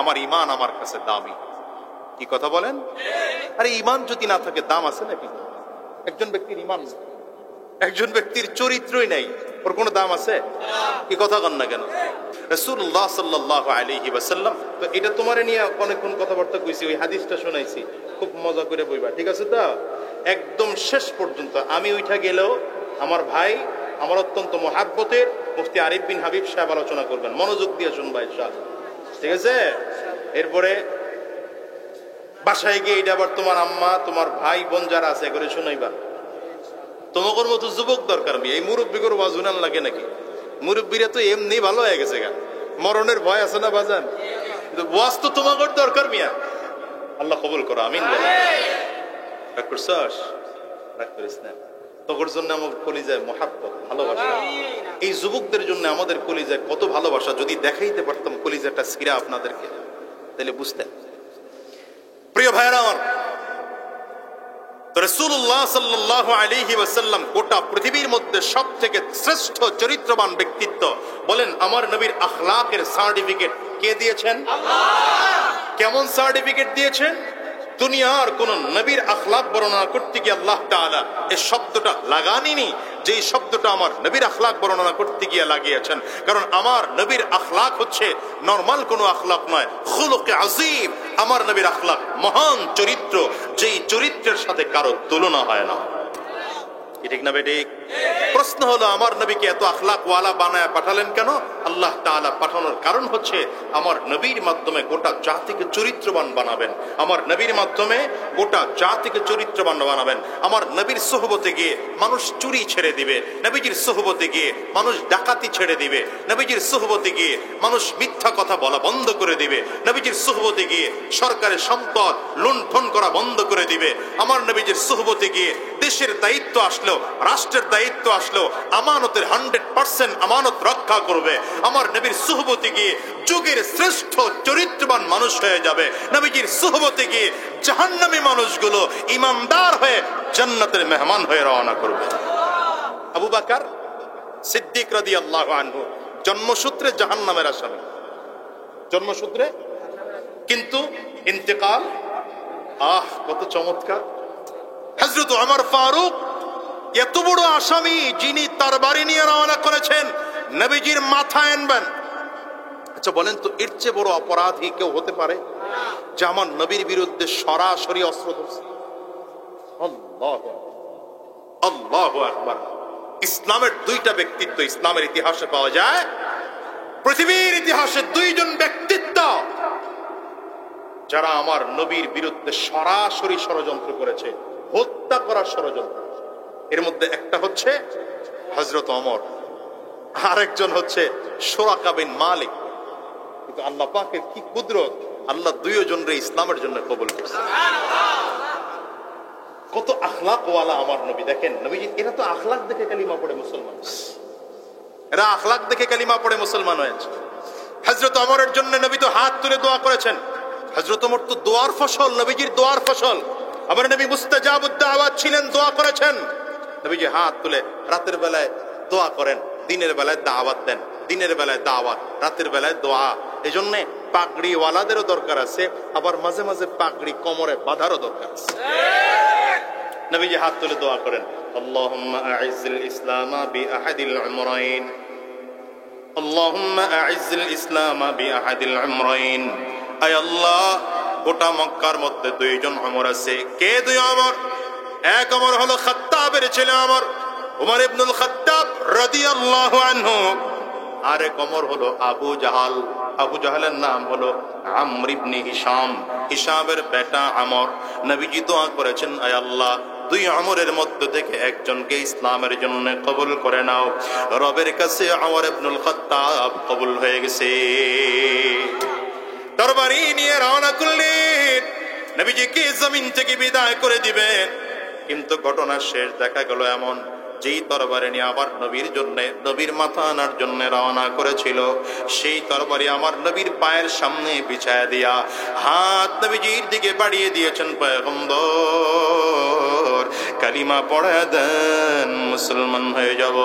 আমার ঈমান আমার কাছে দামি। কি কথা বলেন? আরে ঈমান যদি না থাকে দাম আছে নাকি? একজন ব্যক্তির ঈমান, একজন ব্যক্তির চরিত্রই নাই, ওর কোনো দাম আছে? কি কথা কন না কেন? রাসূলুল্লাহ সাল্লাল্লাহু আলাইহি ওয়াসাল্লাম, তো এটা তোমারে নিয়ে অনেকক্ষণ কথাবার্তা কইছি, ওই হাদিসটা শোনাইছি, খুব মজা করে বইবা, ঠিক আছে তো? একদম শেষ পর্যন্ত আমি উঠা গেলেও আমার ভাই, আমার অত্যন্ত মুহাব্বতের মুফতি আরিফ বিন হাবিব সাহেব আলোচনা করবেন, মনোযোগ দিয়ে শুনবা ইনশাআল্লাহ, ঠিক আছে? এরপরে বাসায় গিয়ে এটা আবার তোমার আম্মা, তোমার ভাই বোন যারা আছে করে শোনাইবা। তোমার মতো যুবক দরকার নেই, এই মুরব্বীর ওয়াজ শুনান লাগে নাকি? মুরব্বীরা তো এমনি ভালো হয়ে গেছে গা, মরণের ভয় আছে না বাজান? কিন্তু ওয়াজ তো তোমার দরকার মিয়া। আল্লাহ কবুল করো, আমিন বলো। রাগ করছস? রাগ করিস না। তোর জন্য আমার কলিজায় মোহাব্বত, ভালোবাসা। এই যুবকদের জন্য আমাদের কলিজায় কত ভালোবাসা, যদি দেখাইতে পারতাম কলিজাটা ছিঁড়া আপনাদেরকে, তাহলে বুঝতেন। প্রিয় ভাইরা আমার, রাসূলুল্লাহ সাল্লাল্লাহু আলাইহি ওয়াসাল্লাম গোটা পৃথিবীর মধ্যে সবথেকে শ্রেষ্ঠ চরিত্রবান ব্যক্তিত্ব। বলেন, আমার নবীর আখলাকের সার্টিফিকেট কে দিয়েছেন? আল্লাহ। কেমন সার্টিফিকেট দিয়েছেন? দুনিয়ার কোন নবীর আখলাক বর্ণনা করতে গিয়ে আল্লাহ তাআলা এই শব্দটা লাগাননি, যে শব্দটা আমার নবীর আখলাক বর্ণনা করতে গিয়ে লাগিয়েছেন। কারণ আমার নবীর আখলাক হচ্ছে নরমাল কোনো আখলাক নয়, খুলুকে আযীম। আমার নবীর আখলাক মহান চরিত্র, যেই চরিত্রের সাথে কারো তুলনা হয় না। ঠিক না বেঠিক? প্রশ্ন হলো, আমার নবীকে এত আখলাক ওয়ালা বানায় পাঠালেন কেন? আল্লাহ তাআলা পাঠানোর কারণ হচ্ছে আমার নবীর মাধ্যমে গোটা জাতিকে চরিত্রবান বানাবেন। আমার নবীর মাধ্যমে গোটা জাতিকে চরিত্রবান বানাবেন। আমার নবীর সোহবতে গিয়ে মানুষ চুরি ছেড়ে দিবে, নবীজির সোহবতে গিয়ে মানুষ ডাকাতি ছেড়ে দিবে, নবীজির সোহবতে গিয়ে মানুষ মিথ্যা কথা বলা বন্ধ করে দিবে, নবীজির সোহবতে গিয়ে সরকারের সম্পদ লুণ্ঠন করা বন্ধ করে দিবে। আমার নবীজির সোহবতে গিয়ে দেশের দায়িত্ব আসলো, রাষ্ট্রের দায়িত্ব আসলো, আমানতের 100% আমানত রক্ষা করবে। আমার নবীর সুহবতে গিয়ে যুগের শ্রেষ্ঠ চরিত্রবান মানুষ হয়ে যাবে। নবীজির সুহবতে গিয়ে জাহান্নামী মানুষগুলো ইমানদার হয়ে জান্নাতের মেহমান হয়ে রওনা করবে। আবু বকর সিদ্দিক রাদিয়াল্লাহু আনহু জন্মসূত্রে জাহান্নামের আসামি, জন্মসূত্রে, কিন্তু ইন্তেকাল, কত চমৎকার! হযরত ওমর ফারুক এত বড় আসামি, যিনি তরবারি নিয়ে রওনা করেছেন নবীজির মাথা আনবেন। আচ্ছা বলেন তো, এর চেয়ে বড় অপরাধী কেউ হতে পারে যে আমার নবীর বিরুদ্ধে সরাসরি অস্ত্র ধরছে? আল্লাহু আল্লাহু আকবার। ইসলামের দুইটা ব্যক্তিত্ব ইসলামের ইতিহাসে পাওয়া যায়। পৃথিবীর ইতিহাসে দুইজন ব্যক্তিত্ব যারা আমার নবীর বিরুদ্ধে সরাসরি ষড়যন্ত্র করেছে, হত্যা করার ষড়যন্ত্র। এর মধ্যে একটা হচ্ছে হযরত ওমর, আরেকজন হচ্ছে সুরাকা বিন মালিক। কিন্তু আল্লাহ পাকের কি কুদরত, আল্লাহ দুইজনরে ইসলামের জন্য কবুল করেছে। কত আখলাক ওয়ালা আমার নবী! দেখেন নবীজি, এরা তো আখলাক দেখে কালিমা পড়ে মুসলমান, এরা আখলাক দেখে কালিমা পড়ে মুসলমান হয়েছে। হযরত ওমরের জন্য নবী তো হাত তুলে দোয়া করেছেন। হযরত ওমর তো দোয়ার ফসল, নবীজির দোয়ার ফসল। আমার নবী মুস্তাজাবুদ দাওয়াত ছিলেন, দোয়া করেছেন। নবীজি হাত তুলে রাতের বেলায় দোয়া করেন, দিনের বেলায় দাওয়াত দেন, দিনের বেলায় দাওয়াত, রাতের বেলায় দোয়া। এই জন্য পাগড়ি ওয়ালাদেরও দরকার আছে, আবার মাঝে মাঝে পাগড়ি কোমরে বাঁধারও দরকার আছে। নবীজি হাত তুলে দোয়া করেন, আল্লাহুম্মা আ'ইজ্জিল ইসলামা বিআহাদিল উমরাইন, আল্লাহুম্মা আ'ইজ্জিল ইসলামা বিআহাদিল উমরাইন। আয় আল্লাহ, গোটা মক্কার মধ্যে দুইজন ওমর আছে। কে দুই ওমর? এক ওমর হলো খাত্তাবের ছেলে ওমর, ওমর ইবনুল খাত্তাব রাদিয়াল্লাহু আনহু। আরেক ওমর হলো আবু জাহাল, আবু জাহালের নাম হলো আমর ইবনে হিশাম, হিশামের বেটা আমর। নবীজি দোয়া করেছেন, আয় আল্লাহ, দুই ওমরের মধ্য থেকে একজনকে ইসলামের জন্য কবুল করে নাও। রবের কাছে ওমর ইবনুল খাত্তাব কবুল হয়ে গেছে। তরবারি নিয়ে রওনা করলেন, নবীজিকে জমিন থেকে বিদায় করে দিবেন। কিন্তু ঘটনা শেষ দেখা গেল এমন, যেই তরবারি নিয়ে আবার নবীর জন্য, নবীর মাথা আনার জন্য রওনা করেছিল, সেই তরবারি আমার নবীর পায়ের সামনে বিছায়া দিয়া হাত নবীজির দিকে বাড়িয়ে দিয়েছেন। পয়গম্বর, কালিমা পড়া দেন, মুসলমান হয়ে যাব।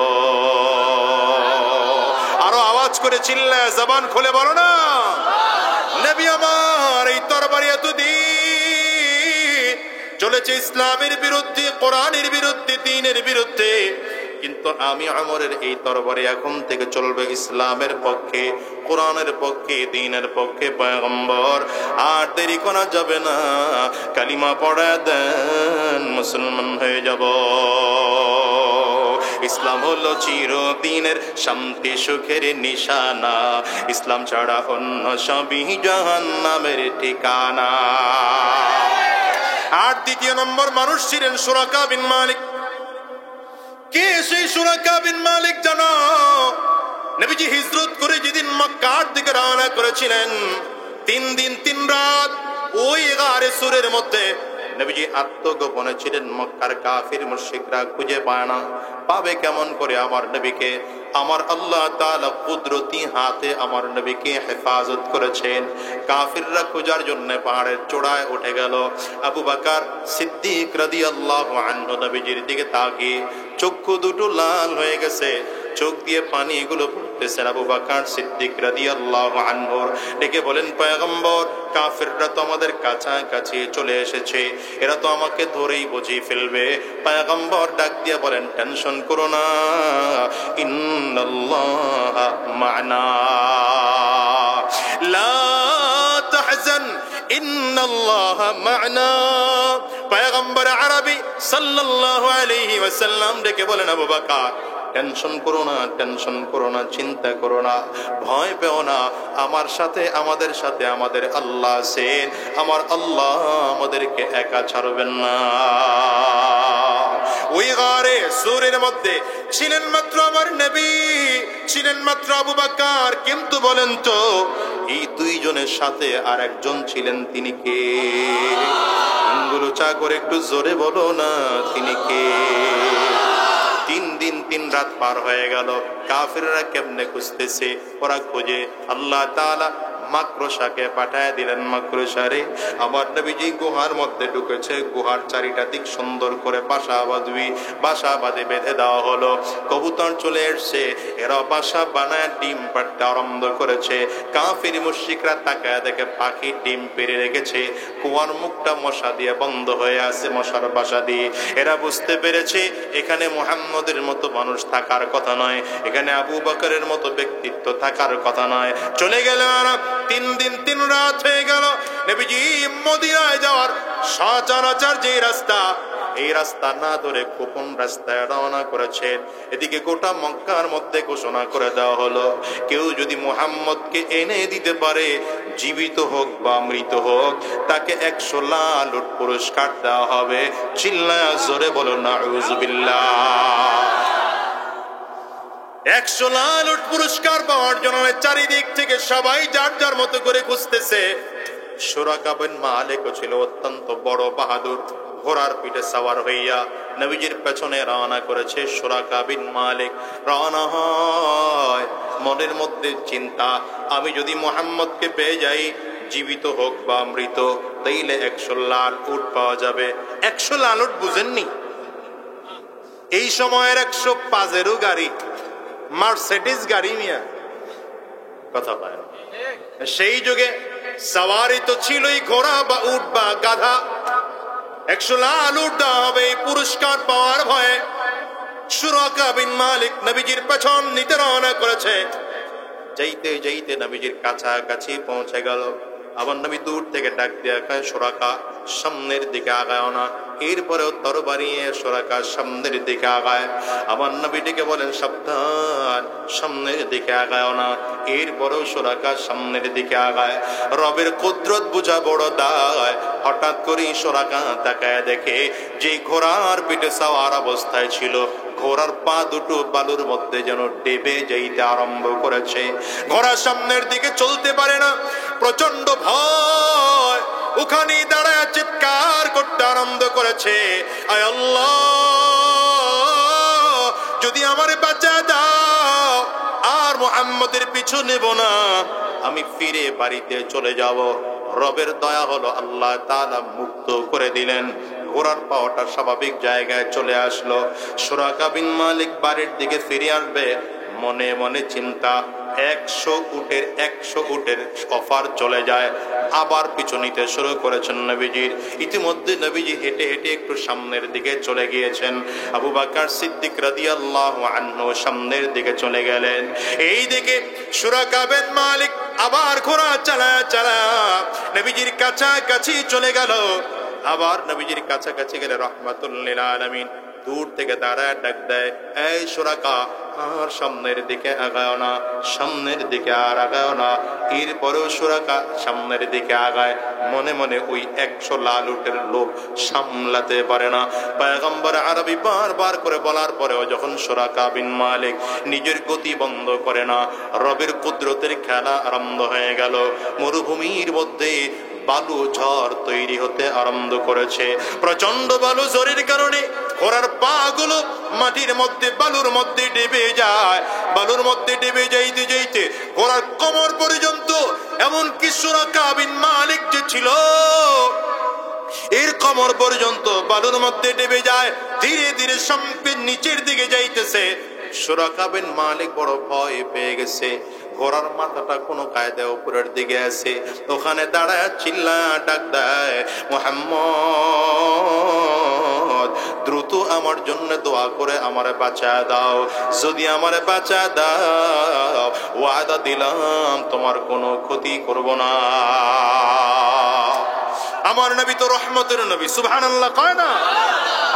আরো আওয়াজ করে চিল্লায় জবান খুলে বলো না, নবী আমার এই তরবারি এতদিন চলেছে ইসলামের বিরুদ্ধে, কোরআনের বিরুদ্ধে, দ্বীনের বিরুদ্ধে, কিন্তু আমি ওমরের এই তরবারি এখন থেকে চলবে ইসলামের পক্ষে, কোরআনের পক্ষে, দ্বীনের পক্ষে। পয়গম্বর, আর দেরি করা যাবে না, কালিমা পড়া দেন, মুসলমান হয়ে যাব। ইসলাম হলো চিরদিনের শান্তি সুখের নিশানা, ইসলাম ছাড়া অন্য সবই জাহান্নামের ঠিকানা। আর দ্বিতীয় নম্বর মানুষ ছিলেন সুরাকা বিন মালিক। কে সেই সুরাকা বিন মালিক জানো? নবীজি হিজরত করে যেদিন মক্কার দিকে রওনা করেছিলেন, 3 দিন 3 রাত ওই গারে সুরের মধ্যে নবীজি আত্মগোপনে ছিলেন, মক্কার কাফির মুশরিকরা খুঁজে পায় না। পাবে কেমন করে আমার নবীকে? আমার আল্লাহ তাআলা কুদরতি হাতে আমার নবীকে হেফাজত করেছেন। কাফিররা খোঁজার জন্য পাহাড়ের চূড়ায় উঠে গেল। আবু বকর সিদ্দিক রাদিয়াল্লাহু আনহু নবীজির দিকে তাকিয়ে চক্ষু দুটো লাল হয়ে গেছে, চোখ দিয়ে পানি এগুলো পড়তেছে। আবু বকর সিদ্দিক রাদিয়াল্লাহু আনহু ডেকে বলেন, পয়গম্বর, কাফিররা তো আমাদের কাছাকাছি চলে এসেছে, এরা তো আমাকে ধরেই বুঝিয়ে ফেলবে। পয়গম্বর ডাক দিয়ে বলেন, টেনশন করো না, ইন্নাল্লাহা মা'না, লা তাহজান, ইন্নাল্লাহা মা'না। পয়গম্বর আরবি সাল্লাল্লাহু আলাইহি ওয়াসাল্লাম ডেকে বলেন, আবু বকর, টেনশন করো না, টেনশন করো না, চিন্তা করো না, ভয় পেও না, আমার সাথে আমাদের সাথে আমাদের আল্লাহ আছেন, আমার আল্লাহ আমাদেরকে একা ছাড়বেন না। ওই গারে সূরের মধ্যে ছিলেন মাত্র আমার নবী, ছিলেন মাত্র আবু বকর, কিন্তু বলেন তো এই দুইজনের সাথে আর একজন ছিলেন, তিনি কে? আঙ্গুল চা করে একটু জোরে বলো না, তিনি কে? 3 দিন 3 রাত পার হয়ে গেল, কাফিররা কেমনে খুঁজতেছে, ওরা খুঁজে আল্লাহ তাআলা মাকড়সাকে পাঠায় দিলেন। মাকড়সারে আমার নবীজি গুহার মধ্যে ঢুকেছে, গুহার চারিটা দিক সুন্দর করে বাসা বাঁধে বেঁধে দেওয়া হলো। কবুতর চলে এসছে, এরা বাসা বানায় ডিম পাড়তে আরম্ভ করেছে। কাফির মুশরিকরা তাকায় দেখে পাখি ডিম পেড়ে রেখেছে, কুয়ার মুখটা মশা দিয়ে বন্ধ হয়ে আছে, মশার বাসা দিয়ে। এরা বুঝতে পেরেছে এখানে মুহাম্মদের মতো মানুষ থাকার কথা নয়, এখানে আবু বকরের মতো ব্যক্তিত্ব থাকার কথা নয়। চলে গেল, 3 দিন 3 রাত হয়ে গেল। নবীজি মদিনায় যাওয়ার সচরাচর যে রাস্তা, এই রাস্তা না ধরে গোপন রাস্তায় রওনা করেছেন। এদিকে গোটা মক্কার মধ্যে ঘোষণা করে দেওয়া হলো, কেউ যদি মুহাম্মদকে এনে দিতে পারে, জীবিত হোক বা মৃত হোক, তাকে 100 লাল উট পুরস্কার দেওয়া হবে। চিল্লায়া জোরে বলো নাউযুবিল্লাহ। 100 লাল উট পুরস্কার পাওয়ার জন্য চারিদিক থেকে সবাই যার যার মতো করে খুঁজতেছে। সুরাকা বিন মালিক ছিল অত্যন্ত বড় বাহাদুর, ঘোড়ার পিঠে সওয়ার হইয়া নবীজির পেছনে রওনা করেছে। সুরাকা বিন মালিক রওনা হয়, মনের মধ্যে চিন্তা, আমি যদি মুহাম্মদকে পেয়ে যাই, জীবিত হোক বা মৃত, তাইলে 100 লাল উট পাওয়া যাবে। 100 লাল উট বুঝেননি? এই সময়ের 105 গাড়ি, মার্সিডিজ গাড়ি নিয়ে কথা পায়। সেই যুগে সওয়ারি তো ছিলই ঘোড়া বা উট বা গাধা। 100 লাল উট দেওয়া হবে এই পুরস্কার পাওয়ার ভয়ে। সুরাকা বিন মালিক নবীজির পেছন নিতে রওনা করেছে। যাইতে যাইতে নবীজির কাছাকাছি পৌঁছে গেল। আমার নবী দূর থেকে ডাক দিয়ে কয়, সুরাকা সামনের দিকে আগায় না। এরপরেও তরবারি সুরাকা সামনের দিকে আগায়। আমার নবী ডেকে বলেন, সাবধান, সামনের দিকে আগায় না। এরপরেও সুরাকা সামনের দিকে আগায়। রবের কুদরত বুঝা বড় দায়। হঠাৎ করেই সুরাকা তাকায় দেখে যে ঘোড়ার পিঠে সওয়ার অবস্থায় ছিল, ঘোড়ার পা দুটো বালুর মধ্যে যেন ডেবে যাইতে আরম্ভ করেছে। ঘোড়া সামনের দিকে চলতে পারে না, প্রচন্ড ভয়। ওখানে দাঁড়ায় চিৎকার করতে আরম্ভ করেছে, আয় আল্লাহ, যদি আমারে বাঁচা দাও, আর মুহাম্মদের পিছু নেব না, আমি ফিরে বাড়িতে চলে যাব। রবের দয়া হলো, আল্লাহ তাআলা মুক্ত করে দিলেন। ঘোড়ার পাওয়াটা স্বাভাবিক জায়গায় চলে আসলো। সুরাকা বিন মালিক বাড়ির দিকে ফিরে আসবে, মনে মনে চিন্তা, 100 উটের অফার চলে যায়। আবার পিছু নিতে শুরু করেছেন নবীজির। ইতিমধ্যে নবীজি হেঁটে হেঁটে একটু সামনের দিকে চলে গিয়েছেন। আবু বকর সিদ্দিক রাদিয়াল্লাহু আনহু সামনের দিকে চলে গেলেন। এই দিকে সুরাকা বিন মালিক আবার ঘোড়া চালা নবীজির কাছাকাছি চলে গেল। আবার নবীজির কাছাকাছি গেলে রাহমাতুল লিল আলামিন দূর থেকে দাঁড়ায় ডাক দেয়, এই সুরাকা, আর সামনের দিকে আগায় না, সামনের দিকে আর আগায় না। এরপরেও সুরাকা সামনের দিকে আগায়। মনে মনে ওই 100 লাল উটের লোভ সামলাতে পারে না। পয়গম্বর আরবি বারবার করে বলার পরেও যখন সুরাকা বিন মালিক নিজের গতি বন্ধ করে না, রবের কুদরতের খেলা আরম্ভ হয়ে গেল। মরুভূমির মধ্যে বালু ঝড় তৈরি হতে আরম্ভ করেছে। প্রচন্ড বালু ঝড়ের কারণে ঘোড়ার পা গুলো মাটির মধ্যে বালুর মধ্যে ডেবে যায়। বালুর মধ্যে ডেবে যাইতে যাইতে ঘোড়ার কোমর পর্যন্ত, এমনকি সুরাকা বিন মালিক যে ছিল এর কোমর পর্যন্ত বালুর মধ্যে ডেবে যায়। ধীরে ধীরে সম্পদ নিচের দিকে যাইতেছে। সুরাকা বিন মালিক বড় ভয় পেয়ে গেছে। ঘোড়ার মাথাটা কোনো কায়দায় উপরের দিকে আছে। ওখানে দাঁড়ায় চিল্লা ডাক দেয়, মুহাম্মদ দ্রুত আমার জন্য দোয়া করে আমারে বাঁচায় দাও। যদি আমারে বাঁচায় দাও, ওয়াদা দিলাম তোমার কোনো ক্ষতি করব না। আমার নবী তো রহমতের নবী, সুবহানাল্লাহ কয় না?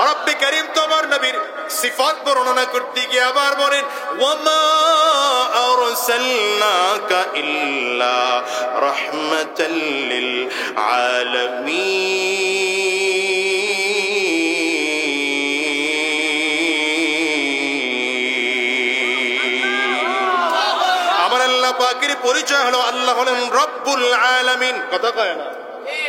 রব্বে কারীম তো আমার নবীর সিফাত বর্ণনা করতে গিয়ে আবার বলেন, ওয়ামা আরসালনাকা ইল্লা রাহমাতাল লিল আলামিন। আমার আল্লাহ পাকের পরিচয় হলো, আল্লাহ হলেন রব্বুল আলামিন, কথা কয় না?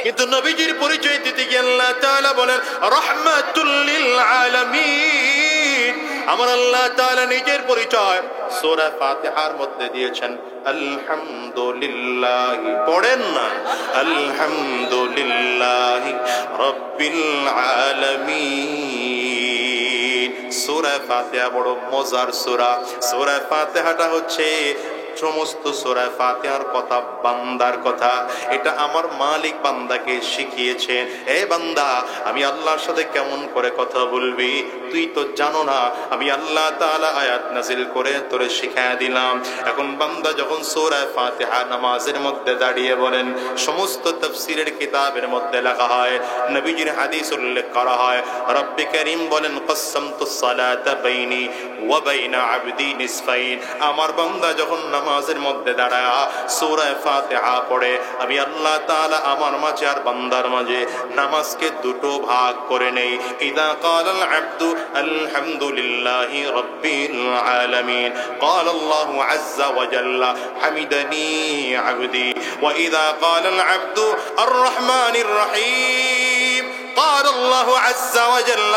কিন্তু নবীজির পরিচয় দিতে গিয়ে আল্লাহ তাআলা বলেন রাহমাতুল লিল আলামিন। আমার আল্লাহ তাআলা নিজের পরিচয় সূরা ফাতিহার মধ্যে দিয়েছেন, আলহামদুলিল্লাহি, পড়েন না, আলহামদুলিল্লাহি রাব্বিল আলামিন। সূরা ফাতিহা বড় মজার সূরা। সূরা ফাতিহাটা হচ্ছে সমস্ত সূরা ফাতিহার কথা, বান্দার কথা। এটা আমার মালিক বান্দাকে শিখিয়েছেন, এ বান্দা আমি আল্লাহর সাথে কেমন করে কথা বলবি তুই তো জানো না, আমি আল্লাহ তাআলা আয়াত নাযিল করে তোরে শিখিয়ে দিলাম। এখন বান্দা যখন সূরা ফাতিহা নামাজের মধ্যে দাঁড়িয়ে বলেন, সমস্ত তাফসীরের কিতাবের মধ্যে লেখা হয়, নবীজির হাদিস উল্লেখ করা হয়, রব্বে কারীম বলেন কসসামতুস সালাতা বাইনি ওয়া বাইনা আবদি নিসফাইন। আমার বান্দা যখন নামাজের মধ্যে দাঁড়ায় সূরা ফাতিহা পড়ে, আমি আল্লাহ তাআলা আমার মাঝে আর বান্দার মাঝে নামাজকে দুটো ভাগ করে নেই। ইদা ক্বালাল আবদু আলহামদুলিল্লাহি রাব্বিল আলামিন ক্বালা আল্লাহু আযযা ওয়া জাল্লা হামিদানি আবদি, ওয়া ইদা ক্বালাল আবদু আর রহমানির রহিম قال الله عز وجل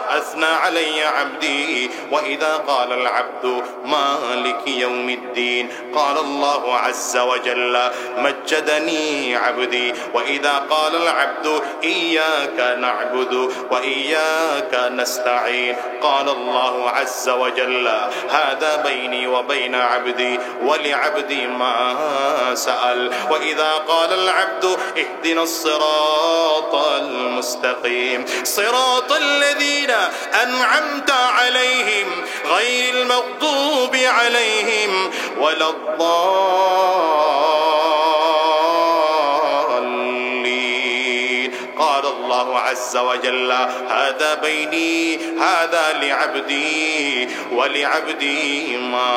أثنى علي عبدي، وإذا قال العبد مالك يوم الدين قال الله عز وجل مجدني عبدي، وإذا قال العبد إياك نعبد وإياك نستعين قال الله عز وجل هذا بيني وبين عبدي ولعبدي ما سأل، وإذا قال العبد اهدنا الصراط المستقيم صراط الذين أنعمت عليهم غير المغضوب عليهم ولا الضالين قال الله عز وجل هذا بيني هذا لعبدي ولعبدي ما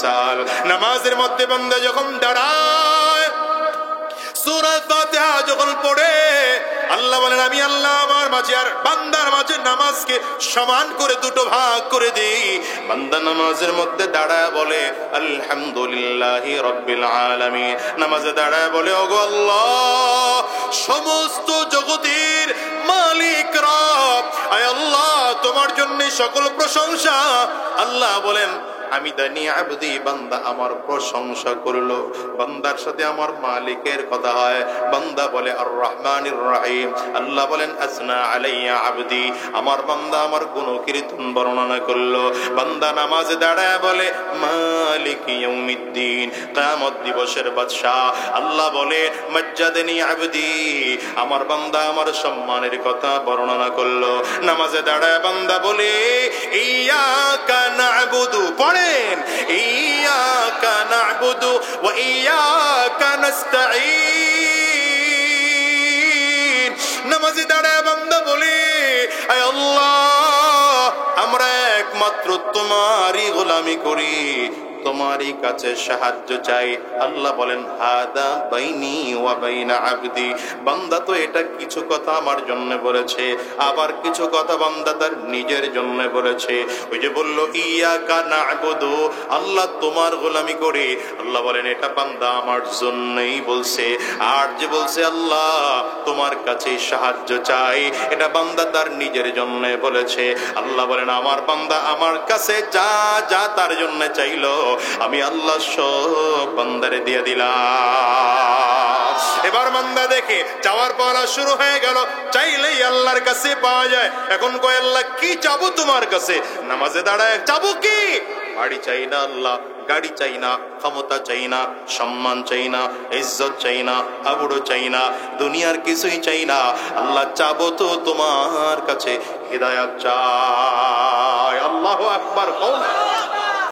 سأل। নামাজের মধ্যে বান্দা যখন দাঁড়ায় সূরা ফাতিহা যখন পড়ে, আল্লাহ বলেন আমি আল্লাহ আমার মাঝে আর বান্দার মাঝে নামাজকে সমান করে দুটো ভাগ করে দেই। বান্দা নামাজের মধ্যে দাঁড়ায় বলে আলহামদুলিল্লাহি রাব্বিল আলামিন, নামাজে দাঁড়ায় বলে ওগো আল্লাহ সমস্ত জগতের মালিক রব, আয় আল্লাহ তোমার জন্য সকল প্রশংসা। আল্লাহ বলেন হামিদানি আবদি, বান্দা আমার প্রশংসা করলো। বান্দার সাথে আমার মালিকের কথা হয়, বান্দা বলে আর রহমানির রহিম। আল্লাহ বলেন আসনা আলাইয়া আবদি, আমার বান্দা আমার গুণকীর্তন বর্ণনা করলো। বান্দা নামাজে দাঁড়ায় বলে মালিক ইয়াউমিদ্দিন, কিয়ামত দিবসের বাদশা। আল্লাহ বলে মজ্জাদানি আবদি, আমার বান্দা আমার সম্মানের কথা বর্ণনা করলো। নামাজে দাঁড়ায় বান্দা বলে ইয়াকা না'বুদু, পড়েন ইয়াকা না'বুদু ওয়া ইয়াকা নাস্তাঈন। নামাজে দাঁড়ায় বান্দা বলে আয় আল্লাহ আমরা একমাত্র তোমারই গোলামি করি, তোমারই কাছে সাহায্য চাই। আল্লাহ বলেন হাদা বাইনি ওয়া বাইনা আবদি, বান্দা তো এটা কিছু কথা আমার জন্য বলেছে, আবার কিছু কথা বান্দা তার নিজের জন্য বলেছে। ওই যে বলল ইয়াকা না'বুদু, আল্লাহ তোমার গোলামি করে, আল্লাহ বলেন এটা বান্দা আমার জন্যই বলছে। আর যে বলছে আল্লাহ তোমার কাছে সাহায্য চাই, এটা বান্দা তার নিজের জন্য বলেছে। আল্লাহ বলেন আমার বান্দা আমার কাছে যা যা তার জন্য চাইলো, আমি আল্লাহ সব বান্দারে দিয়ে দিলাম। এবার বান্দা দেখে চাওয়ার পালা শুরু হয়ে গেল, চাইলেই আল্লাহর কাছে পাওয়া যায়। এখন কয় আল্লাহ কি চাবো তোমার কাছে? নামাজে দাঁড়ায় চাবো কি? বাড়ি চাই না আল্লাহ, গাড়ি চাই না, ক্ষমতা চাই না, সম্মান চাই না, ইজ্জত চাই না, আবরু চাই না, দুনিয়ার কিছুই চাই না। আল্লাহ চাবো তো তোমার কাছে হিদায়াত চাই। আল্লাহু আকবার।